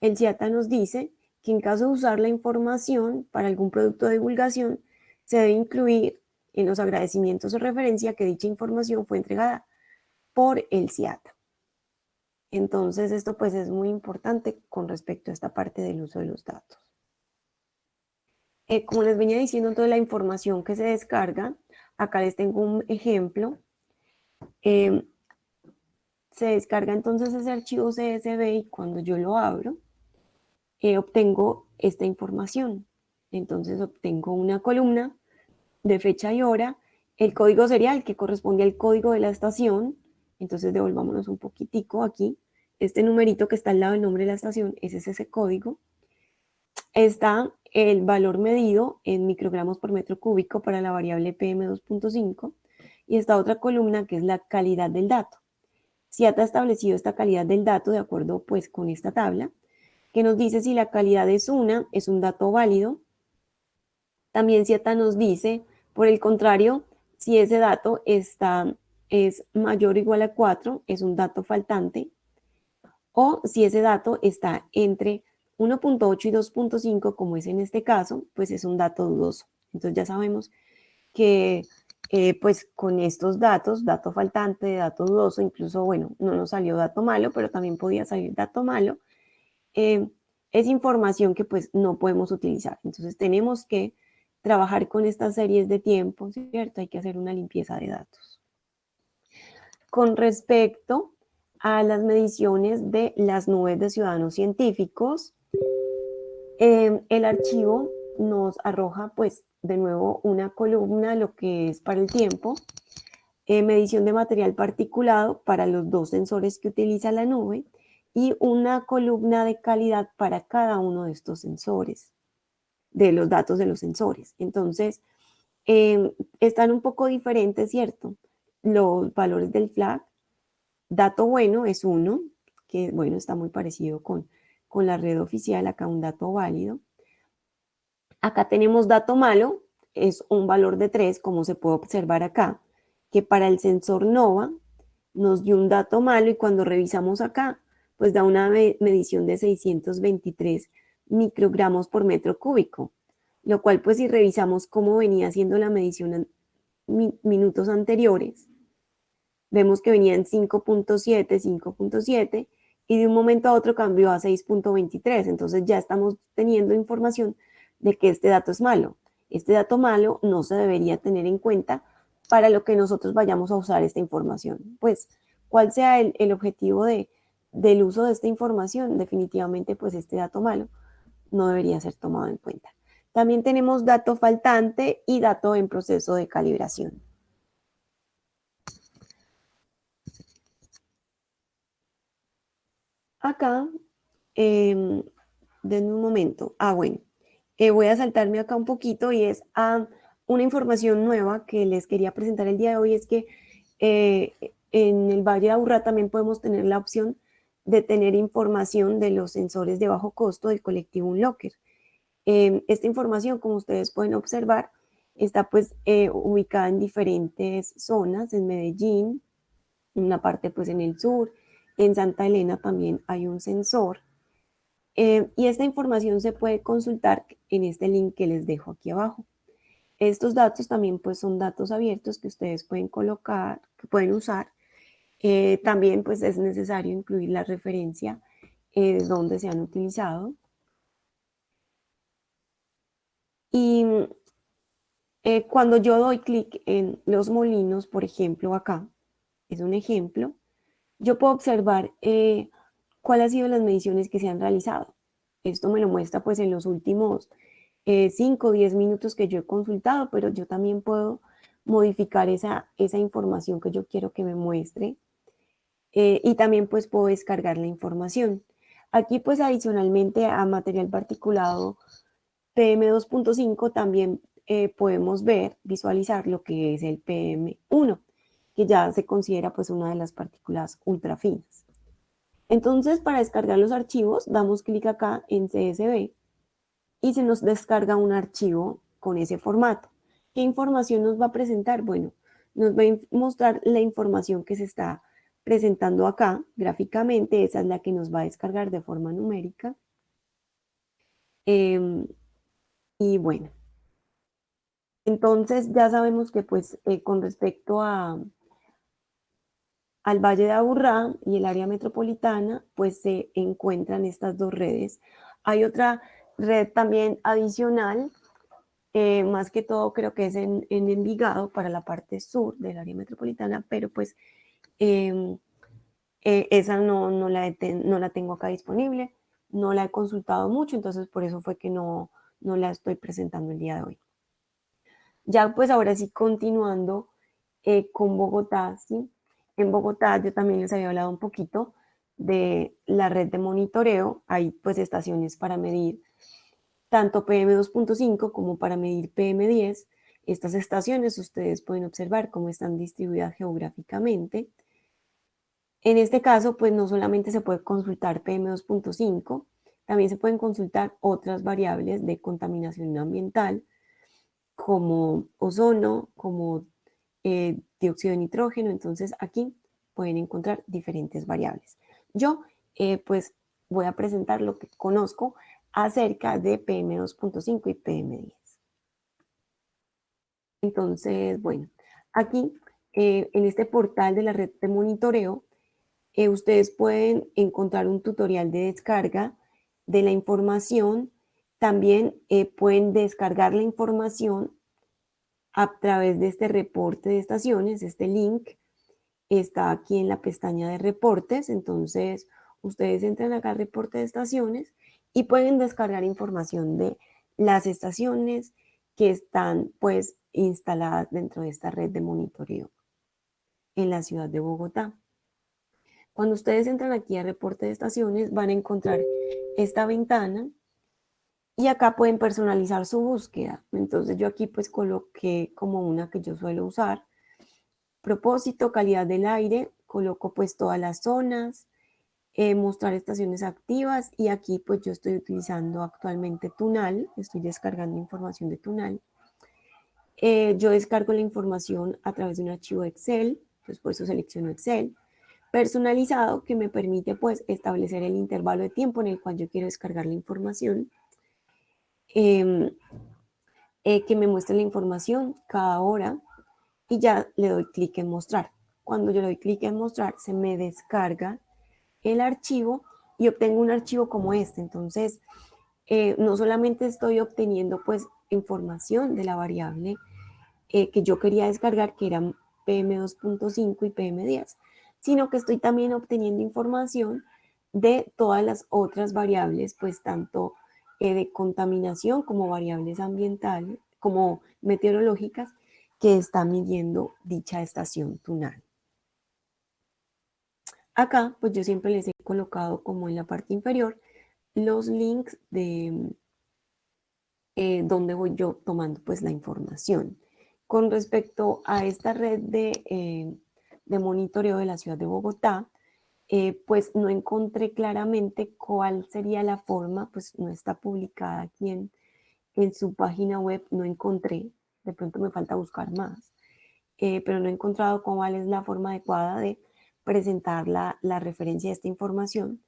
El CIATA nos dice que en caso de usar la información para algún producto de divulgación, se debe incluir en los agradecimientos o referencia que dicha información fue entregada por el CIATA. Entonces, esto pues es muy importante con respecto a esta parte del uso de los datos. Como les venía diciendo, entonces la información que se descarga, acá les tengo un ejemplo. Se descarga entonces ese archivo CSV y cuando yo lo abro, obtengo esta información. Entonces obtengo una columna de fecha y hora, el código serial que corresponde al código de la estación. Entonces devolvámonos un poquitico aquí. Este numerito que está al lado del nombre de la estación, ese es ese código. Está el valor medido en microgramos por metro cúbico para la variable PM2.5 y está otra columna que es la calidad del dato. CIATA ha establecido esta calidad del dato de acuerdo pues con esta tabla que nos dice si la calidad es un dato válido. También CIATA nos dice, por el contrario, si ese dato es mayor o igual a 4, es un dato faltante, o si ese dato está entre 1.8 y 2.5, como es en este caso, pues es un dato dudoso. Entonces ya sabemos que pues con estos datos, dato faltante, dato dudoso, incluso, bueno, no nos salió dato malo, pero también podía salir dato malo, es información que pues no podemos utilizar. Entonces tenemos que trabajar con estas series de tiempo, ¿cierto? Hay que hacer una limpieza de datos. Con respecto a las mediciones de las nubes de ciudadanos científicos, el archivo nos arroja pues de nuevo una columna, lo que es para el tiempo, medición de material particulado para los 2 sensores que utiliza la nube y una columna de calidad para cada uno de estos sensores, de los datos de los sensores. Entonces, están un poco diferentes, ¿cierto? Los valores del flag. Dato bueno es 1, que bueno, está muy parecido con la red oficial, acá un dato válido. Acá tenemos dato malo, es un valor de 3, como se puede observar acá, que para el sensor NOVA nos dio un dato malo y cuando revisamos acá, pues da una medición de 623 microgramos por metro cúbico, lo cual pues si revisamos cómo venía haciendo la medición en minutos anteriores, vemos que venía en 5.7, 5.7 y de un momento a otro cambió a 6.23, entonces ya estamos teniendo información de que este dato es malo. Este dato malo no se debería tener en cuenta para lo que nosotros vayamos a usar esta información. Pues, ¿cuál sea el objetivo del uso de esta información? Definitivamente, pues este dato malo no debería ser tomado en cuenta. También tenemos dato faltante y dato en proceso de calibración. Acá, denme un momento. Bueno, voy a saltarme acá un poquito y es una información nueva que les quería presentar el día de hoy, es que en el Valle de Aburrá también podemos tener la opción de tener información de los sensores de bajo costo del colectivo Unlocker. Esta información, como ustedes pueden observar, está pues ubicada en diferentes zonas, en Medellín, en una parte pues en el sur, en Santa Elena también hay un sensor. Y esta información se puede consultar en este link que les dejo aquí abajo. Estos datos también pues son datos abiertos que ustedes pueden colocar, que pueden usar. También pues es necesario incluir la referencia de dónde se han utilizado. Y cuando yo doy clic en los molinos, por ejemplo acá, es un ejemplo, yo puedo observar cuáles han sido las mediciones que se han realizado. Esto me lo muestra pues en los últimos 5 o 10 minutos que yo he consultado, pero yo también puedo modificar esa información que yo quiero que me muestre y también pues puedo descargar la información. Aquí pues adicionalmente a material particulado PM2.5 también podemos visualizar lo que es el PM1, que ya se considera pues una de las partículas ultrafinas. Entonces, para descargar los archivos, damos clic acá en CSV y se nos descarga un archivo con ese formato. ¿Qué información nos va a presentar? Bueno, nos va a mostrar la información que se está presentando acá gráficamente. Esa es la que nos va a descargar de forma numérica. Y bueno, entonces ya sabemos que pues con respecto al Valle de Aburrá y el área metropolitana, pues se encuentran estas dos redes. Hay otra red también adicional más que todo creo que es en Envigado, para la parte sur del área metropolitana, pero pues esa no la tengo acá disponible, no la he consultado mucho, entonces por eso fue que no la estoy presentando el día de hoy. Ya pues ahora sí continuando con Bogotá, ¿sí? En Bogotá yo también les había hablado un poquito de la red de monitoreo. Hay pues estaciones para medir tanto PM2.5 como para medir PM10. Estas estaciones ustedes pueden observar cómo están distribuidas geográficamente. En este caso, pues no solamente se puede consultar PM2.5, también se pueden consultar otras variables de contaminación ambiental, como ozono, como dióxido de nitrógeno. Entonces aquí pueden encontrar diferentes variables. Yo pues voy a presentar lo que conozco acerca de PM2.5 y PM10. Entonces, bueno, aquí en este portal de la red de monitoreo, ustedes pueden encontrar un tutorial de descarga de la información. También pueden descargar la información a través de este reporte de estaciones. Este link está aquí en la pestaña de reportes. Entonces, ustedes entran acá al reporte de estaciones y pueden descargar información de las estaciones que están pues instaladas dentro de esta red de monitoreo en la ciudad de Bogotá. Cuando ustedes entran aquí a reporte de estaciones, van a encontrar esta ventana y acá pueden personalizar su búsqueda. Entonces yo aquí pues coloqué como una que yo suelo usar. Propósito, calidad del aire, coloco pues todas las zonas, mostrar estaciones activas, y aquí pues yo estoy utilizando actualmente Tunal, estoy descargando información de Tunal. Yo descargo la información a través de un archivo Excel, pues por eso selecciono Excel. Personalizado, que me permite pues establecer el intervalo de tiempo en el cual yo quiero descargar la información, que me muestre la información cada hora, y ya le doy clic en mostrar. Cuando yo le doy clic en mostrar, se me descarga el archivo y obtengo un archivo como este. Entonces, no solamente estoy obteniendo pues información de la variable que yo quería descargar, que eran PM2.5 y PM10, sino que estoy también obteniendo información de todas las otras variables, pues tanto de contaminación como variables ambientales, como meteorológicas, que está midiendo dicha estación Tunal. Acá, pues yo siempre les he colocado como en la parte inferior los links de donde voy yo tomando pues la información. Con respecto a esta red de monitoreo de la ciudad de Bogotá, pues no encontré claramente cuál sería la forma, pues no está publicada aquí en su página web, no encontré, de pronto me falta buscar más, pero no he encontrado cuál es la forma adecuada de presentar la referencia de esta información.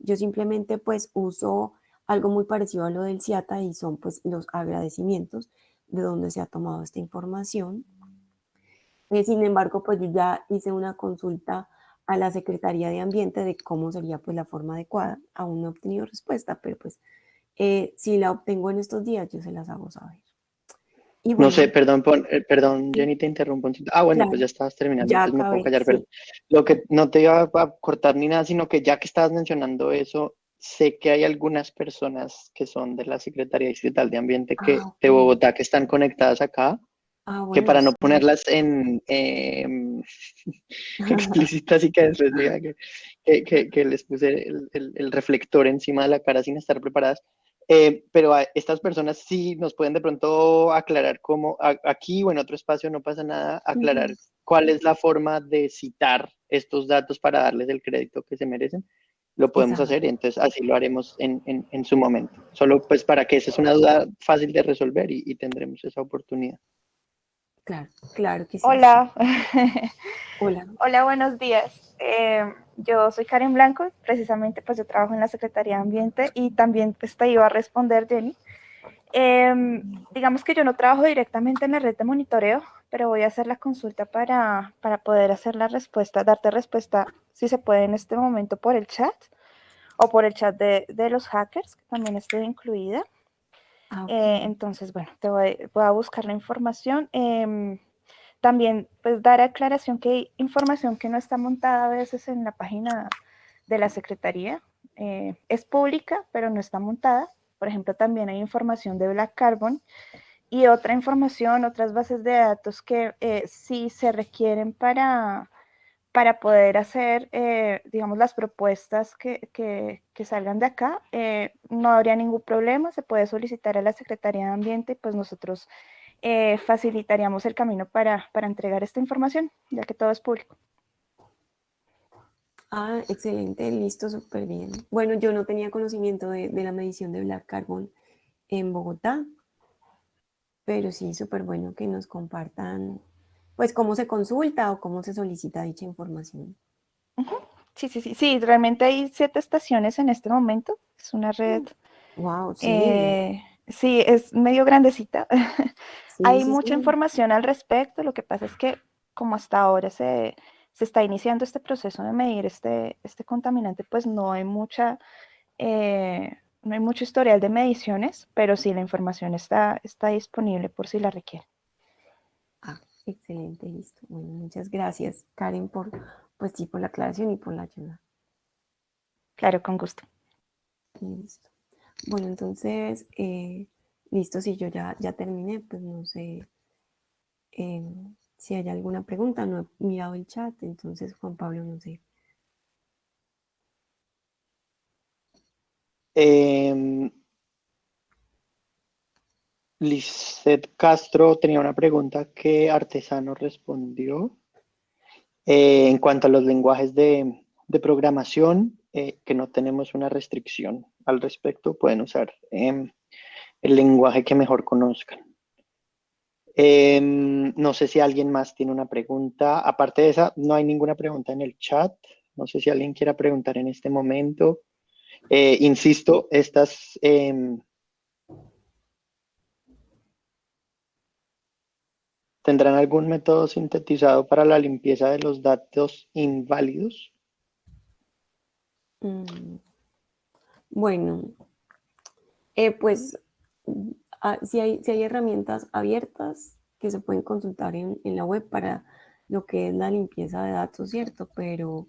Yo simplemente pues uso algo muy parecido a lo del CIATA, y son pues los agradecimientos de donde se ha tomado esta información. Sin embargo, pues yo ya hice una consulta a la Secretaría de Ambiente de cómo sería pues la forma adecuada. Aún no he obtenido respuesta, pero pues si la obtengo en estos días, yo se las hago saber. Y No bueno, sé, perdón, perdón, sí, Jenny, te interrumpo un segundo. Ah, bueno, pues claro, ya estabas terminando, ya entonces me puedo acabé, callar, pero sí. lo que no te iba a cortar ni nada, sino que ya que estabas mencionando eso, sé que hay algunas personas que son de la Secretaría Distrital de Ambiente Ah, ok. de Bogotá que están conectadas acá, Ah, que bueno, para no sí. ponerlas en explícitas y que después diga que les puse el reflector encima de la cara sin estar preparadas. Pero a estas personas sí nos pueden de pronto aclarar cómo, aquí o en otro espacio no pasa nada, aclarar cuál es la forma de citar estos datos para darles el crédito que se merecen. Lo podemos Exacto, hacer y entonces así lo haremos en su momento. Solo pues para que esa es una duda fácil de resolver y tendremos esa oportunidad. claro, claro que sí, sí. Hola, Hola. hola, buenos días. Yo soy Karen Blanco, precisamente pues yo trabajo en la Secretaría de Ambiente y también pues te iba a responder, Jenny. Digamos que yo no trabajo directamente en la red de monitoreo, pero voy a hacer la consulta para poder hacer la respuesta, darte respuesta, si se puede en este momento por el chat o por el chat de los hackers, que también estoy incluida. Ah, ok. Entonces, bueno, voy a buscar la información. También, pues, dar aclaración que hay información que no está montada a veces en la página de la Secretaría. Es pública, pero no está montada. Por ejemplo, también hay información de Black Carbon y otra información, otras bases de datos que sí se requieren para poder hacer, digamos, las propuestas que salgan de acá. No habría ningún problema, se puede solicitar a la Secretaría de Ambiente y pues nosotros facilitaríamos el camino para entregar esta información, ya que todo es público. Ah, excelente, listo, súper bien. Bueno, yo no tenía conocimiento de la medición de Black Carbon en Bogotá, pero sí, súper bueno que nos compartan, pues, cómo se consulta o cómo se solicita dicha información. Sí, realmente hay 7 estaciones en este momento. Es una red, Wow, sí, sí, es medio grandecita. sí, Hay sí, mucha sí. información al respecto. Lo que pasa es que como hasta ahora se está iniciando este proceso de medir este contaminante, pues no hay mucho historial de mediciones, pero sí la información está disponible por si la requiere. Ah, excelente, listo. Bueno, muchas gracias, Karen, pues sí, por la aclaración y por la ayuda. Claro, con gusto. Listo. Bueno, entonces, listo, si yo ya terminé, pues no sé eh, si hay alguna pregunta, no he mirado el chat, entonces Juan Pablo, no sé. Em, Lisset Castro tenía una pregunta que Artesano respondió. En cuanto a los lenguajes de programación, que no tenemos una restricción al respecto, pueden usar el lenguaje que mejor conozcan. No sé si alguien más tiene una pregunta. Aparte de esa, no hay ninguna pregunta en el chat. No sé si alguien quiera preguntar en este momento. Insisto, estas tendrán algún método sintetizado para la limpieza de los datos inválidos. Mm, Bueno, pues si hay herramientas abiertas que se pueden consultar en la web para lo que es la limpieza de datos, ¿cierto? Pero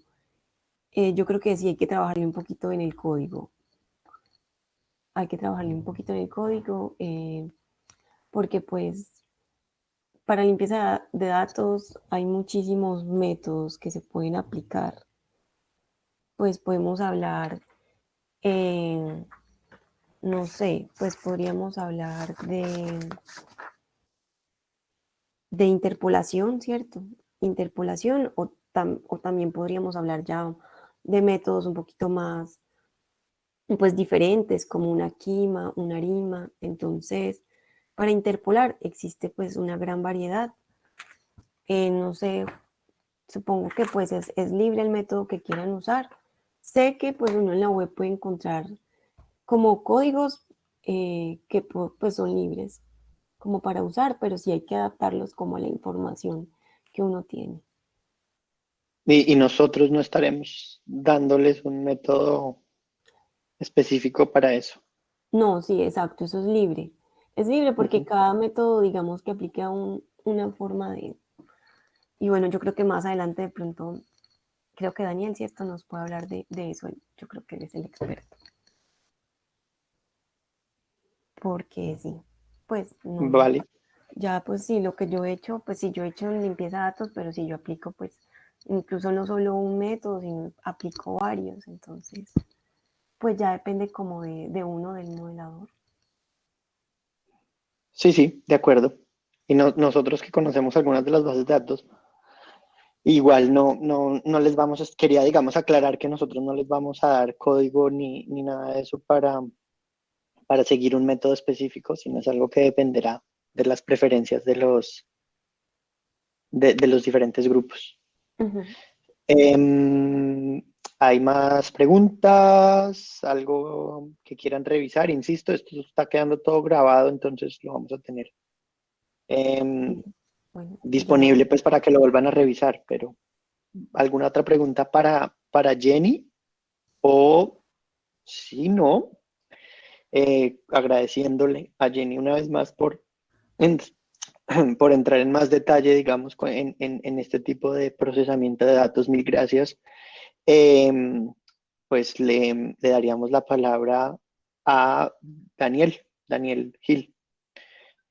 yo creo que sí hay que trabajarle un poquito en el código. Hay que trabajarle un poquito en el código porque pues para limpieza de datos hay muchísimos métodos que se pueden aplicar. Pues podemos hablar, eh, no sé, pues podríamos hablar de interpolación, ¿cierto? Interpolación o también podríamos hablar ya de métodos un poquito más, pues diferentes, como una quima, una arima. Entonces, para interpolar existe pues una gran variedad. No sé, supongo que pues es libre el método que quieran usar. Sé que pues uno en la web puede encontrar como códigos que pues son libres como para usar, pero sí hay que adaptarlos como a la información que uno tiene. Y nosotros no estaremos dándoles un método específico para eso. No, sí, exacto, eso es libre. Es libre porque Ujú. cada método, digamos, que aplique a una forma de... Y bueno, yo creo que más adelante de pronto, creo que Daniel, cierto, nos puede hablar de eso. Yo creo que él es el experto. Porque sí, pues no, Vale. ya pues sí, lo que yo he hecho, pues sí, yo he hecho limpieza de datos, pero si yo aplico pues incluso no solo un método, sino aplico varios, entonces pues ya depende como de uno, del modelador. Sí, sí, de acuerdo. Y nosotros que conocemos algunas de las bases de datos, igual no les vamos a, quería, digamos, aclarar que nosotros no les vamos a dar código ni nada de eso para seguir un método específico, sino es algo que dependerá de las preferencias de los diferentes grupos. Ujú. ¿Hay más preguntas? ¿Algo que quieran revisar? Insisto, esto está quedando todo grabado, entonces lo vamos a tener Bueno, ya. disponible pues para que lo vuelvan a revisar, pero ¿alguna otra pregunta para Jenny? O si no, agradeciéndole a Jenny una vez más en- por entrar en más detalle, digamos, en este tipo de procesamiento de datos. Mil gracias. Pues le daríamos la palabra a Daniel Gil,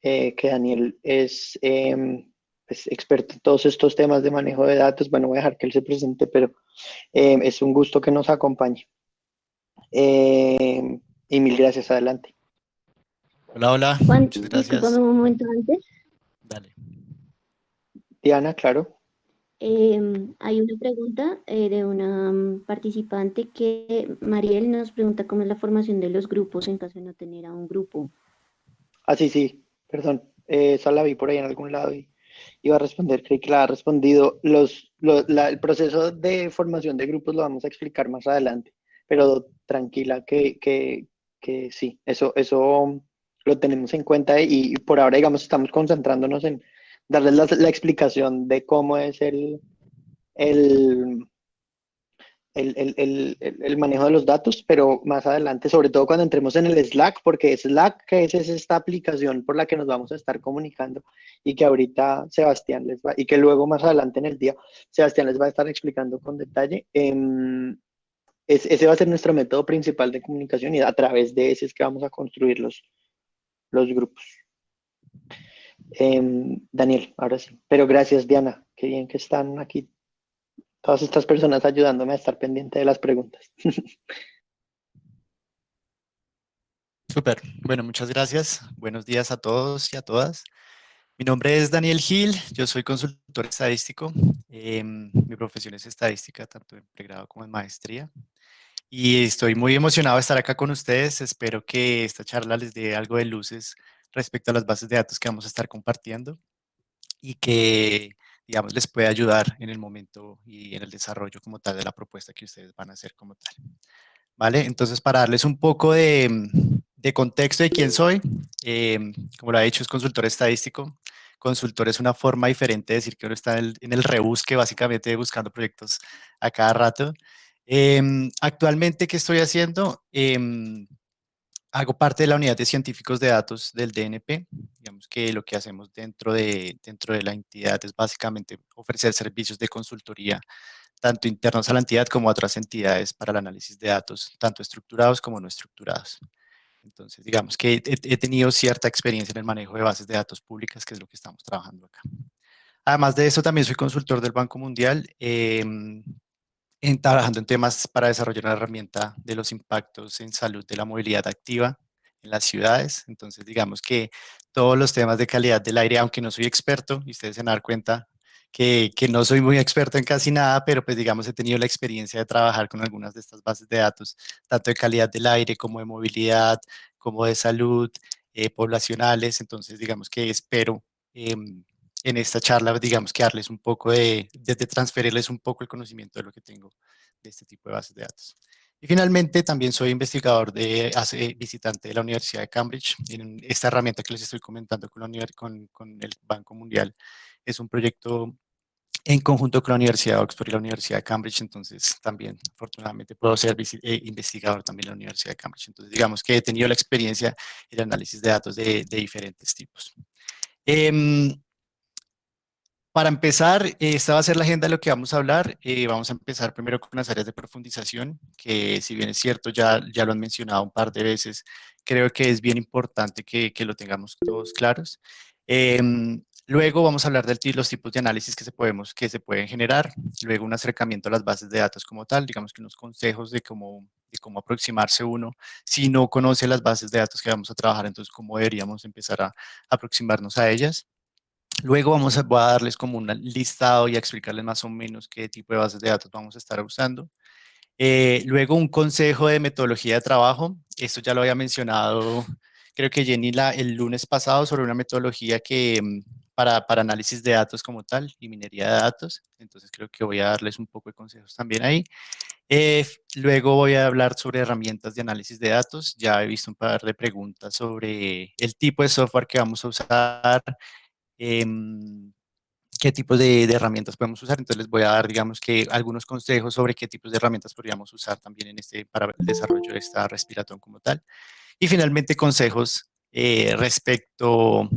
que Daniel es pues, experto en todos estos temas de manejo de datos. Bueno, voy a dejar que él se presente, pero es un gusto que nos acompañe. Y mil gracias, adelante. Hola, hola, Juan, muchas discúlpame gracias. un momento antes. Dale. Diana, claro. Hay una pregunta de una participante que Mariel nos pregunta cómo es la formación de los grupos en caso de no tener a un grupo. Ah, sí, sí, perdón. Esa la vi por ahí en algún lado y iba a responder, creí que la ha respondido. El proceso de formación de grupos lo vamos a explicar más adelante, pero tranquila que sí, eso lo tenemos en cuenta y por ahora, digamos, estamos concentrándonos en darles la explicación de cómo es el, el manejo de los datos, pero más adelante, sobre todo cuando entremos en el Slack, porque Slack, que es esta aplicación por la que nos vamos a estar comunicando y que ahorita Sebastián les va, y que luego más adelante en el día Sebastián les va a estar explicando con detalle. Ese va a ser nuestro método principal de comunicación y a través de ese es que vamos a construir los grupos. Daniel, ahora sí. Pero gracias, Diana. Qué bien que están aquí todas estas personas ayudándome a estar pendiente de las preguntas. Súper. Bueno, muchas gracias. Buenos días a todos y a todas. Mi nombre es Daniel Gil, yo soy consultor estadístico. Mi profesión es estadística, tanto en pregrado como en maestría. Y estoy muy emocionado de estar acá con ustedes. Espero que esta charla les dé algo de luces respecto a las bases de datos que vamos a estar compartiendo y que, digamos, les pueda ayudar en el momento y en el desarrollo como tal de la propuesta que ustedes van a hacer como tal. ¿Vale? Entonces, para darles un poco de contexto de quién soy, como lo ha dicho, es consultor estadístico. Consultor es una forma diferente de decir que uno está en el rebusque, básicamente buscando proyectos a cada rato. Actualmente, ¿qué estoy haciendo? Hago parte de la unidad de científicos de datos del DNP. Digamos que lo que hacemos dentro de la entidad es básicamente ofrecer servicios de consultoría tanto internos a la entidad como a otras entidades para el análisis de datos, tanto estructurados como no estructurados. Entonces, digamos que he tenido cierta experiencia en el manejo de bases de datos públicas, que es lo que estamos trabajando acá. Además de eso, también soy consultor del Banco Mundial, trabajando en temas para desarrollar una herramienta de los impactos en salud de la movilidad activa en las ciudades. Entonces, digamos que todos los temas de calidad del aire, aunque no soy experto, y ustedes se van a dar cuenta que no soy muy experto en casi nada, pero pues digamos he tenido la experiencia de trabajar con algunas de estas bases de datos, tanto de calidad del aire como de movilidad, como de salud, poblacionales. Entonces, digamos que espero en esta charla, digamos que darles un poco de transferirles un poco el conocimiento de lo que tengo de este tipo de bases de datos. Y finalmente también soy investigador visitante de la Universidad de Cambridge. En esta herramienta que les estoy comentando con el Banco Mundial es un proyecto en conjunto con la Universidad de Oxford y la Universidad de Cambridge. Entonces también afortunadamente puedo ser investigador también en la Universidad de Cambridge. Entonces digamos que he tenido la experiencia en el análisis de datos de diferentes tipos. Para empezar, esta va a ser la agenda de lo que vamos a hablar. Vamos a empezar primero con las áreas de profundización, que si bien es cierto, ya lo han mencionado un par de veces, creo que es bien importante que lo tengamos todos claros. Luego vamos a hablar de los tipos de análisis que se pueden generar. Luego un acercamiento a las bases de datos como tal, digamos que unos consejos de cómo aproximarse uno si no conoce las bases de datos que vamos a trabajar, entonces cómo deberíamos empezar a aproximarnos a ellas. Luego voy a darles como un listado y a explicarles más o menos qué tipo de bases de datos vamos a estar usando. Luego un consejo de metodología de trabajo. Esto ya lo había mencionado, creo que Jenny el lunes pasado sobre una metodología para análisis de datos como tal y minería de datos. Entonces creo que voy a darles un poco de consejos también ahí. Luego voy a hablar sobre herramientas de análisis de datos. Ya he visto un par de preguntas sobre el tipo de software que vamos a usar. qué tipos de herramientas podemos usar. Entonces les voy a dar, digamos que, algunos consejos sobre qué tipos de herramientas podríamos usar también para el desarrollo de esta respiratón como tal. Y finalmente, consejos respecto,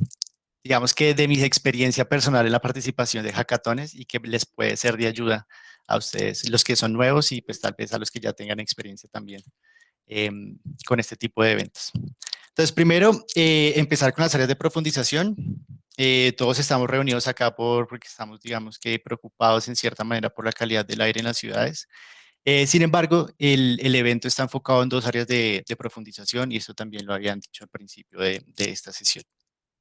digamos que de mi experiencia personal en la participación de hackatones y que les puede ser de ayuda a ustedes, los que son nuevos y pues tal vez a los que ya tengan experiencia también con este tipo de eventos. Entonces, primero, empezar con las áreas de profundización. Todos estamos reunidos acá porque estamos, digamos que, preocupados en cierta manera por la calidad del aire en las ciudades. Sin embargo, el evento está enfocado en dos áreas de profundización y esto también lo habían dicho al principio de esta sesión.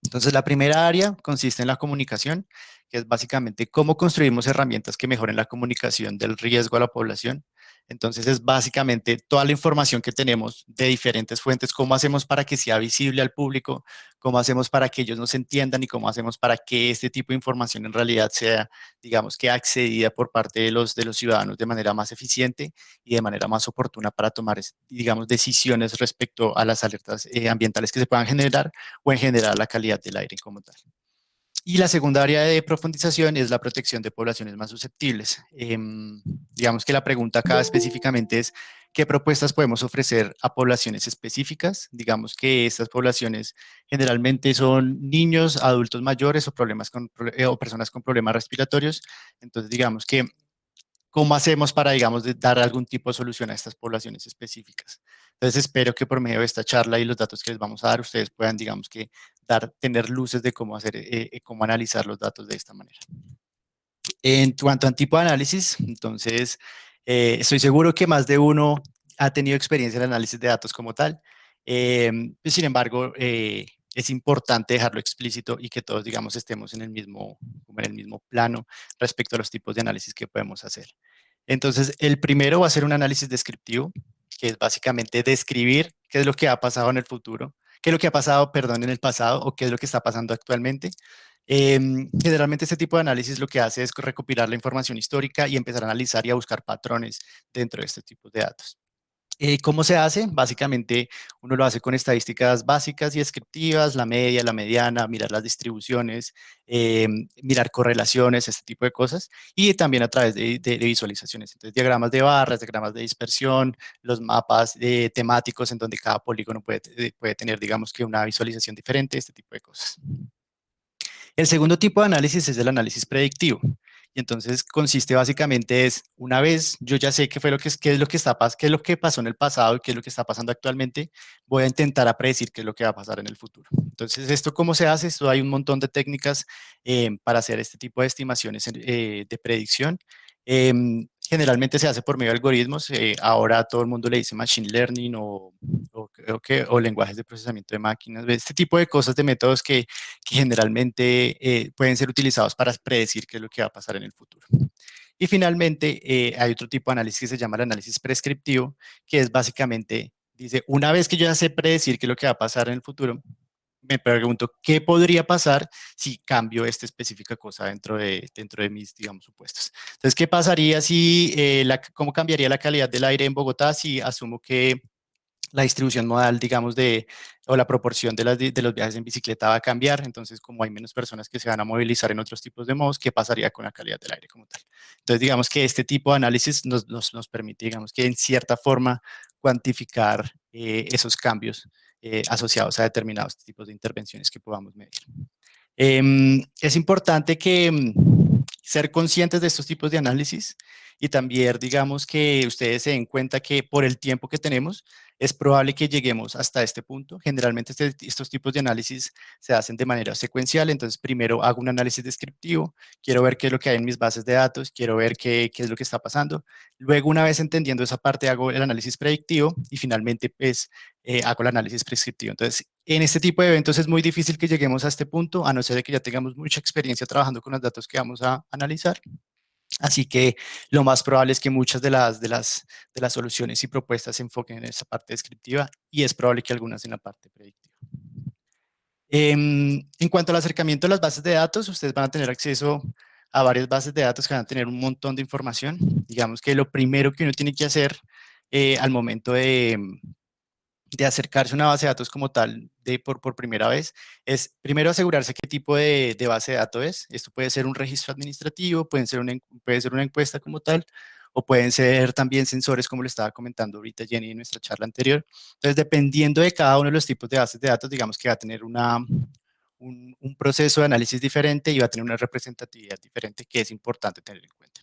Entonces, la primera área consiste en la comunicación, que es básicamente cómo construimos herramientas que mejoren la comunicación del riesgo a la población. Entonces, es básicamente toda la información que tenemos de diferentes fuentes, cómo hacemos para que sea visible al público, cómo hacemos para que ellos nos entiendan y cómo hacemos para que este tipo de información en realidad sea, digamos que, accedida por parte de los ciudadanos de manera más eficiente y de manera más oportuna para tomar, digamos, decisiones respecto a las alertas ambientales que se puedan generar o en general la calidad del aire como tal. Y la segunda área de profundización es la protección de poblaciones más susceptibles. Digamos que la pregunta acá específicamente es qué propuestas podemos ofrecer a poblaciones específicas. Digamos que estas poblaciones generalmente son niños, adultos mayores o personas con problemas respiratorios. Entonces, digamos que ¿cómo hacemos para, digamos, dar algún tipo de solución a estas poblaciones específicas? Entonces, espero que por medio de esta charla y los datos que les vamos a dar, ustedes puedan, digamos que, tener luces de cómo hacer, cómo analizar los datos de esta manera. En cuanto a tipo de análisis, entonces, estoy seguro que más de uno ha tenido experiencia en el análisis de datos como tal. Sin embargo, es importante dejarlo explícito y que todos, digamos, estemos como en el mismo plano respecto a los tipos de análisis que podemos hacer. Entonces, el primero va a ser un análisis descriptivo, que es básicamente describir qué es lo que ha pasado en el futuro, qué es lo que ha pasado, perdón, en el pasado o qué es lo que está pasando actualmente. Generalmente este tipo de análisis lo que hace es recopilar la información histórica y empezar a analizar y a buscar patrones dentro de este tipo de datos. ¿Cómo se hace? Básicamente uno lo hace con estadísticas básicas y descriptivas, la media, la mediana, mirar las distribuciones, mirar correlaciones, este tipo de cosas, y también a través de visualizaciones. Entonces, diagramas de barras, diagramas de dispersión, los mapas temáticos en donde cada polígono puede tener, digamos que, una visualización diferente, este tipo de cosas. El segundo tipo de análisis es el análisis predictivo. Y entonces consiste básicamente una vez yo ya sé qué es lo que pasó en el pasado y qué es lo que está pasando actualmente, voy a intentar a predecir qué es lo que va a pasar en el futuro. Entonces, ¿esto cómo se hace? Esto hay un montón de técnicas para hacer este tipo de estimaciones de predicción. Generalmente se hace por medio de algoritmos. Ahora todo el mundo le dice machine learning o lenguajes de procesamiento de máquinas. Este tipo de cosas, de métodos que generalmente pueden ser utilizados para predecir qué es lo que va a pasar en el futuro. Y finalmente, hay otro tipo de análisis que se llama el análisis prescriptivo, que es básicamente, dice, una vez que yo ya sé predecir qué es lo que va a pasar en el futuro, me pregunto qué podría pasar si cambio esta específica cosa dentro de mis, digamos, supuestos. Entonces, ¿qué pasaría cómo cambiaría la calidad del aire en Bogotá si asumo que la distribución modal, digamos, o la proporción de los viajes en bicicleta va a cambiar? Entonces, como hay menos personas que se van a movilizar en otros tipos de modos, ¿qué pasaría con la calidad del aire como tal? Entonces, digamos que este tipo de análisis nos permite, digamos, que en cierta forma cuantificar esos cambios asociados a determinados tipos de intervenciones que podamos medir. Es importante ser conscientes de estos tipos de análisis y también, digamos, que ustedes se den cuenta que por el tiempo que tenemos, es probable que lleguemos hasta este punto. Generalmente estos tipos de análisis se hacen de manera secuencial. Entonces, primero hago un análisis descriptivo, quiero ver qué es lo que hay en mis bases de datos, quiero ver qué es lo que está pasando. Luego, una vez entendiendo esa parte, hago el análisis predictivo y finalmente, pues, hago el análisis prescriptivo. Entonces, en este tipo de eventos es muy difícil que lleguemos a este punto, a no ser de que ya tengamos mucha experiencia trabajando con los datos que vamos a analizar. Así que lo más probable es que muchas de las soluciones y propuestas se enfoquen en esa parte descriptiva y es probable que algunas en la parte predictiva. En cuanto al acercamiento a las bases de datos, ustedes van a tener acceso a varias bases de datos que van a tener un montón de información. Digamos que lo primero que uno tiene que hacer al momento de acercarse a una base de datos como tal por primera vez es primero asegurarse qué tipo de base de datos es. Esto puede ser un registro administrativo, puede ser una encuesta como tal, o pueden ser también sensores, como le estaba comentando ahorita Jenny en nuestra charla anterior. Entonces, dependiendo de cada uno de los tipos de bases de datos, digamos que va a tener un proceso de análisis diferente y va a tener una representatividad diferente que es importante tener en cuenta.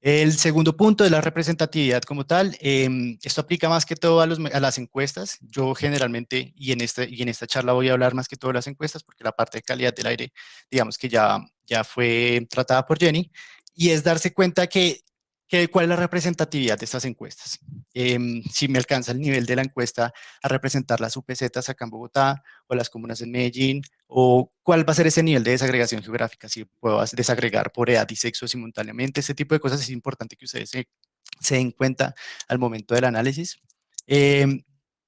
El segundo punto es la representatividad como tal. Esto aplica más que todo a las encuestas. Yo generalmente, y en esta charla voy a hablar más que todo de las encuestas, porque la parte de calidad del aire, digamos que ya fue tratada por Jenny, y es darse cuenta cuál es la representatividad de estas encuestas. Si me alcanza el nivel de la encuesta a representar las UPZs acá en Bogotá, o las comunas en Medellín, o cuál va a ser ese nivel de desagregación geográfica, si puedo desagregar por edad y sexo simultáneamente. Ese tipo de cosas es importante que ustedes se den cuenta al momento del análisis.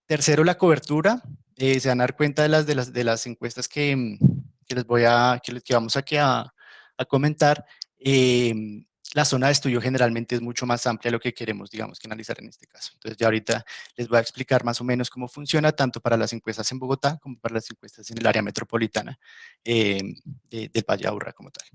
Tercero, la cobertura. Se van a dar cuenta de las encuestas que les voy que vamos aquí a comentar. La zona de estudio generalmente es mucho más amplia de lo que queremos, digamos, que analizar en este caso. Entonces, ya ahorita les voy a explicar más o menos cómo funciona, tanto para las encuestas en Bogotá como para las encuestas en el área metropolitana del Valle de Aburrá como tal.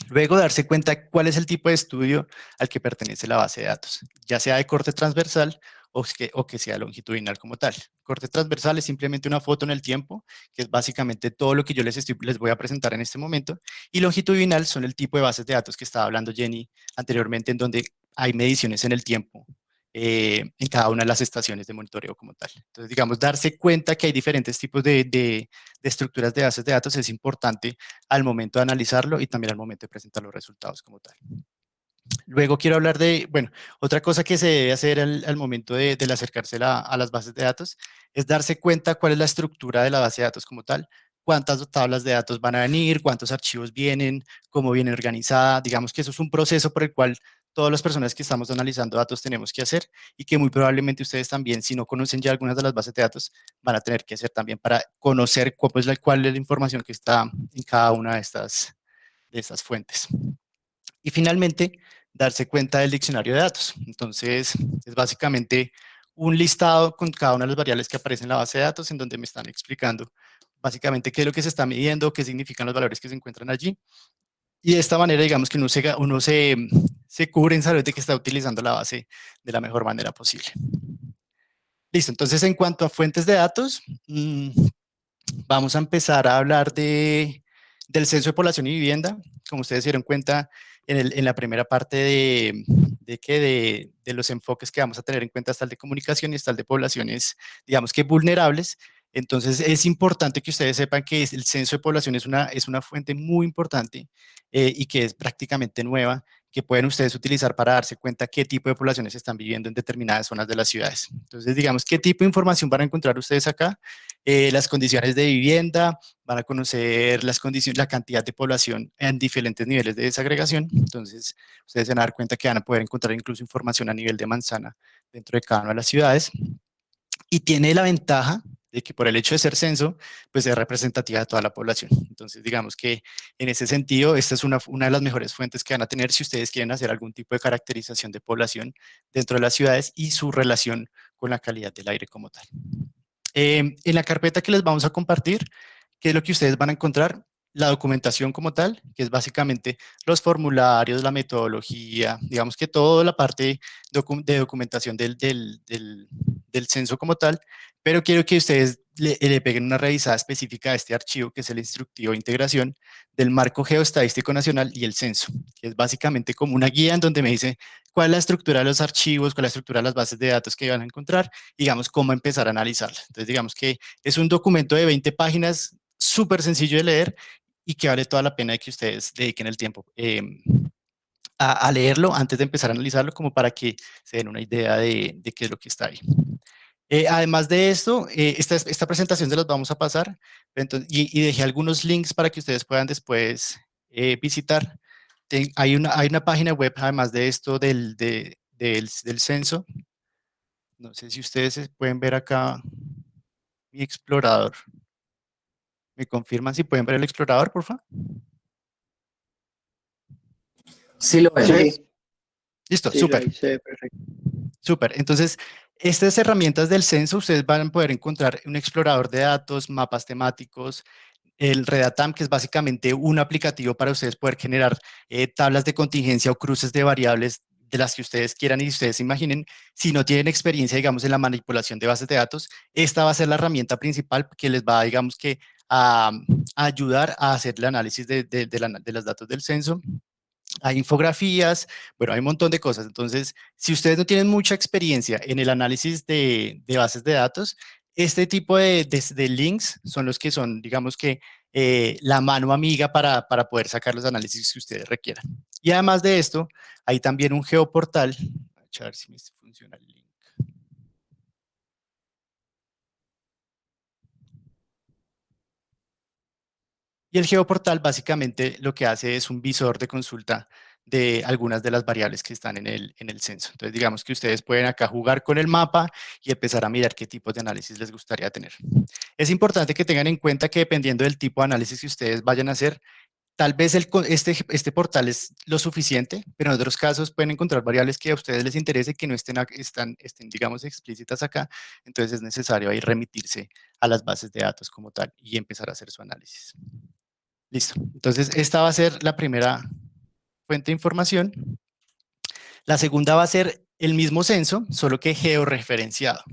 Luego, darse cuenta cuál es el tipo de estudio al que pertenece la base de datos, ya sea de corte transversal o que sea longitudinal como tal. Corte transversal es simplemente una foto en el tiempo, que es básicamente todo lo que yo les voy a presentar en este momento, y longitudinal son el tipo de bases de datos que estaba hablando Jenny anteriormente, en donde hay mediciones en el tiempo en cada una de las estaciones de monitoreo como tal. Entonces, digamos, darse cuenta que hay diferentes tipos de estructuras de bases de datos es importante al momento de analizarlo y también al momento de presentar los resultados como tal. Luego quiero hablar bueno, otra cosa que se debe hacer al momento del acercarse a las bases de datos es darse cuenta cuál es la estructura de la base de datos como tal, cuántas tablas de datos van a venir, cuántos archivos vienen, cómo viene organizada. Digamos que eso es un proceso por el cual todas las personas que estamos analizando datos tenemos que hacer y que muy probablemente ustedes también, si no conocen ya algunas de las bases de datos, van a tener que hacer también para conocer cuál es la información que está en cada una de estas fuentes. Y finalmente, darse cuenta del diccionario de datos. Entonces, es básicamente un listado con cada una de las variables que aparecen en la base de datos, en donde me están explicando básicamente qué es lo que se está midiendo, qué significan los valores que se encuentran allí. Y de esta manera, digamos que se cubre en salud de que está utilizando la base de la mejor manera posible. Listo, entonces en cuanto a fuentes de datos, vamos a empezar a hablar del censo de población y vivienda. Como ustedes se dieron cuenta en la primera parte de los enfoques que vamos a tener en cuenta está el de comunicación y está el de poblaciones, digamos que vulnerables. Entonces es importante que ustedes sepan que el censo de población es una fuente muy importante y que es prácticamente nueva, que pueden ustedes utilizar para darse cuenta qué tipo de poblaciones están viviendo en determinadas zonas de las ciudades. Entonces, digamos, ¿qué tipo de información van a encontrar ustedes acá? Las condiciones de vivienda, van a conocer la cantidad de población en diferentes niveles de desagregación. Entonces, ustedes se van a dar cuenta que van a poder encontrar incluso información a nivel de manzana dentro de cada una de las ciudades. Y tiene la ventaja de que por el hecho de ser censo, pues es representativa de toda la población. Entonces, digamos que en ese sentido, esta es una de las mejores fuentes que van a tener si ustedes quieren hacer algún tipo de caracterización de población dentro de las ciudades y su relación con la calidad del aire como tal. En la carpeta que les vamos a compartir, ¿qué es lo que ustedes van a encontrar? La documentación como tal, que es básicamente los formularios, la metodología, digamos que toda la parte de documentación del censo como tal, pero quiero que ustedes le peguen una revisada específica a este archivo, que es el instructivo de integración del Marco Geoestadístico Nacional y el censo, que es básicamente como una guía en donde me dice cuál es la estructura de los archivos, cuál es la estructura de las bases de datos que van a encontrar, digamos, cómo empezar a analizarlas. Entonces, digamos que es un documento de 20 páginas, súper sencillo de leer y que vale toda la pena de que ustedes dediquen el tiempo a leerlo antes de empezar a analizarlo, como para que se den una idea de qué es lo que está ahí. Además de esto, esta presentación se las vamos a pasar entonces, y dejé algunos links para que ustedes puedan después visitar. Hay una página web, además de esto, del censo. No sé si ustedes pueden ver acá mi explorador. ¿Me confirman si pueden ver el explorador, por favor? Sí lo ves. Sí, Listo, sí, súper. ahí se ve perfecto. Súper. Entonces, Estas herramientas del censo, ustedes van a poder encontrar un explorador de datos, mapas temáticos, el Redatam, que es básicamente un aplicativo para ustedes poder generar tablas de contingencia o cruces de variables de las que ustedes quieran y ustedes se imaginen. Si no tienen experiencia, digamos, en la manipulación de bases de datos, esta va a ser la herramienta principal que les va, digamos que, a ayudar a hacer el análisis de los datos del censo. Hay infografías, bueno, hay un montón de cosas. Entonces, si ustedes no tienen mucha experiencia en el análisis de bases de datos, este tipo de links son los que son, digamos que, la mano amiga para poder sacar los análisis que ustedes requieran. Y además de esto, hay también un geoportal. A ver si me funciona el link. Y el geoportal básicamente lo que hace es un visor de consulta de algunas de las variables que están en el censo. Entonces, digamos que ustedes pueden acá jugar con el mapa y empezar a mirar qué tipos de análisis les gustaría tener. Es importante que tengan en cuenta que dependiendo del tipo de análisis que ustedes vayan a hacer, tal vez este portal es lo suficiente, pero en otros casos pueden encontrar variables que a ustedes les interese que no estén, digamos, explícitas acá. Entonces es necesario ahí remitirse a las bases de datos como tal y empezar a hacer su análisis. Listo. Entonces, esta va a ser la primera fuente de información. La segunda va a ser el mismo censo, solo que georreferenciado.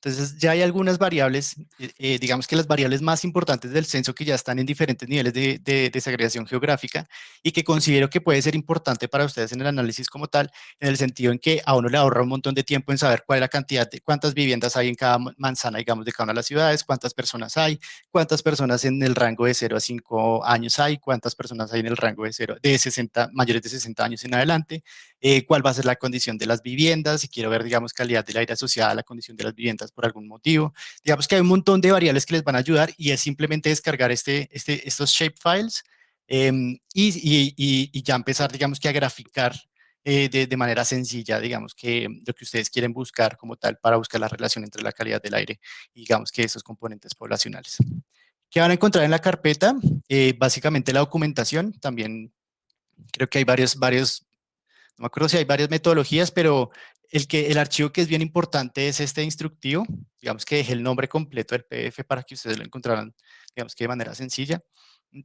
Entonces, ya hay algunas variables, digamos que las variables más importantes del censo que ya están en diferentes niveles de desagregación geográfica y que considero que puede ser importante para ustedes en el análisis como tal, en el sentido en que a uno le ahorra un montón de tiempo en saber cuál es la cantidad de cuántas viviendas hay en cada manzana, digamos, de cada una de las ciudades, cuántas personas en el rango de 0 a 5 años hay, cuántas personas hay en el rango de 0 de 60, mayores de 60 años en adelante, cuál va a ser la condición de las viviendas, si quiero ver, digamos, calidad del aire asociada a la condición de las viviendas por algún motivo. Digamos que hay un montón de variables que les van a ayudar y es simplemente descargar estos shapefiles y ya empezar, digamos, que a graficar de manera sencilla, digamos, que lo que ustedes quieren buscar como tal para buscar la relación entre la calidad del aire y, digamos, que esos componentes poblacionales. ¿Qué van a encontrar en la carpeta? Básicamente la documentación, también creo que hay no me acuerdo si hay varias metodologías, pero el archivo que es bien importante es este instructivo. Digamos que dejé el nombre completo del PDF para que ustedes lo encontraran, digamos que de manera sencilla.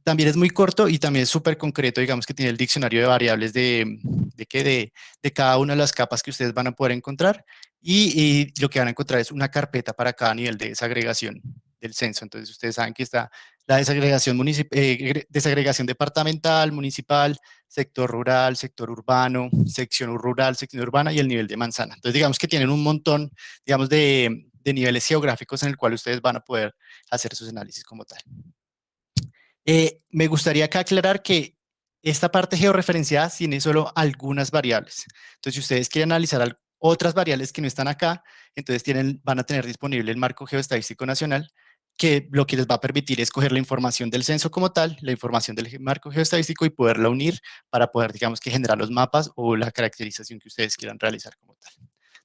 También es muy corto y también es súper concreto, digamos que tiene el diccionario de variables de cada una de las capas que ustedes van a poder encontrar y lo que van a encontrar es una carpeta para cada nivel de desagregación del censo. Entonces ustedes saben que está la desagregación departamental, municipal, sector rural, sector urbano, sección rural, sección urbana y el nivel de manzana. Entonces, digamos que tienen un montón, digamos, de niveles geográficos en el cual ustedes van a poder hacer sus análisis como tal. Me gustaría acá aclarar que esta parte georreferenciada tiene solo algunas variables. Entonces, si ustedes quieren analizar otras variables que no están acá, entonces van a tener disponible el marco geoestadístico nacional, que lo que les va a permitir es coger la información del censo como tal, la información del marco geoestadístico y poderla unir para poder, digamos, que generar los mapas o la caracterización que ustedes quieran realizar como tal.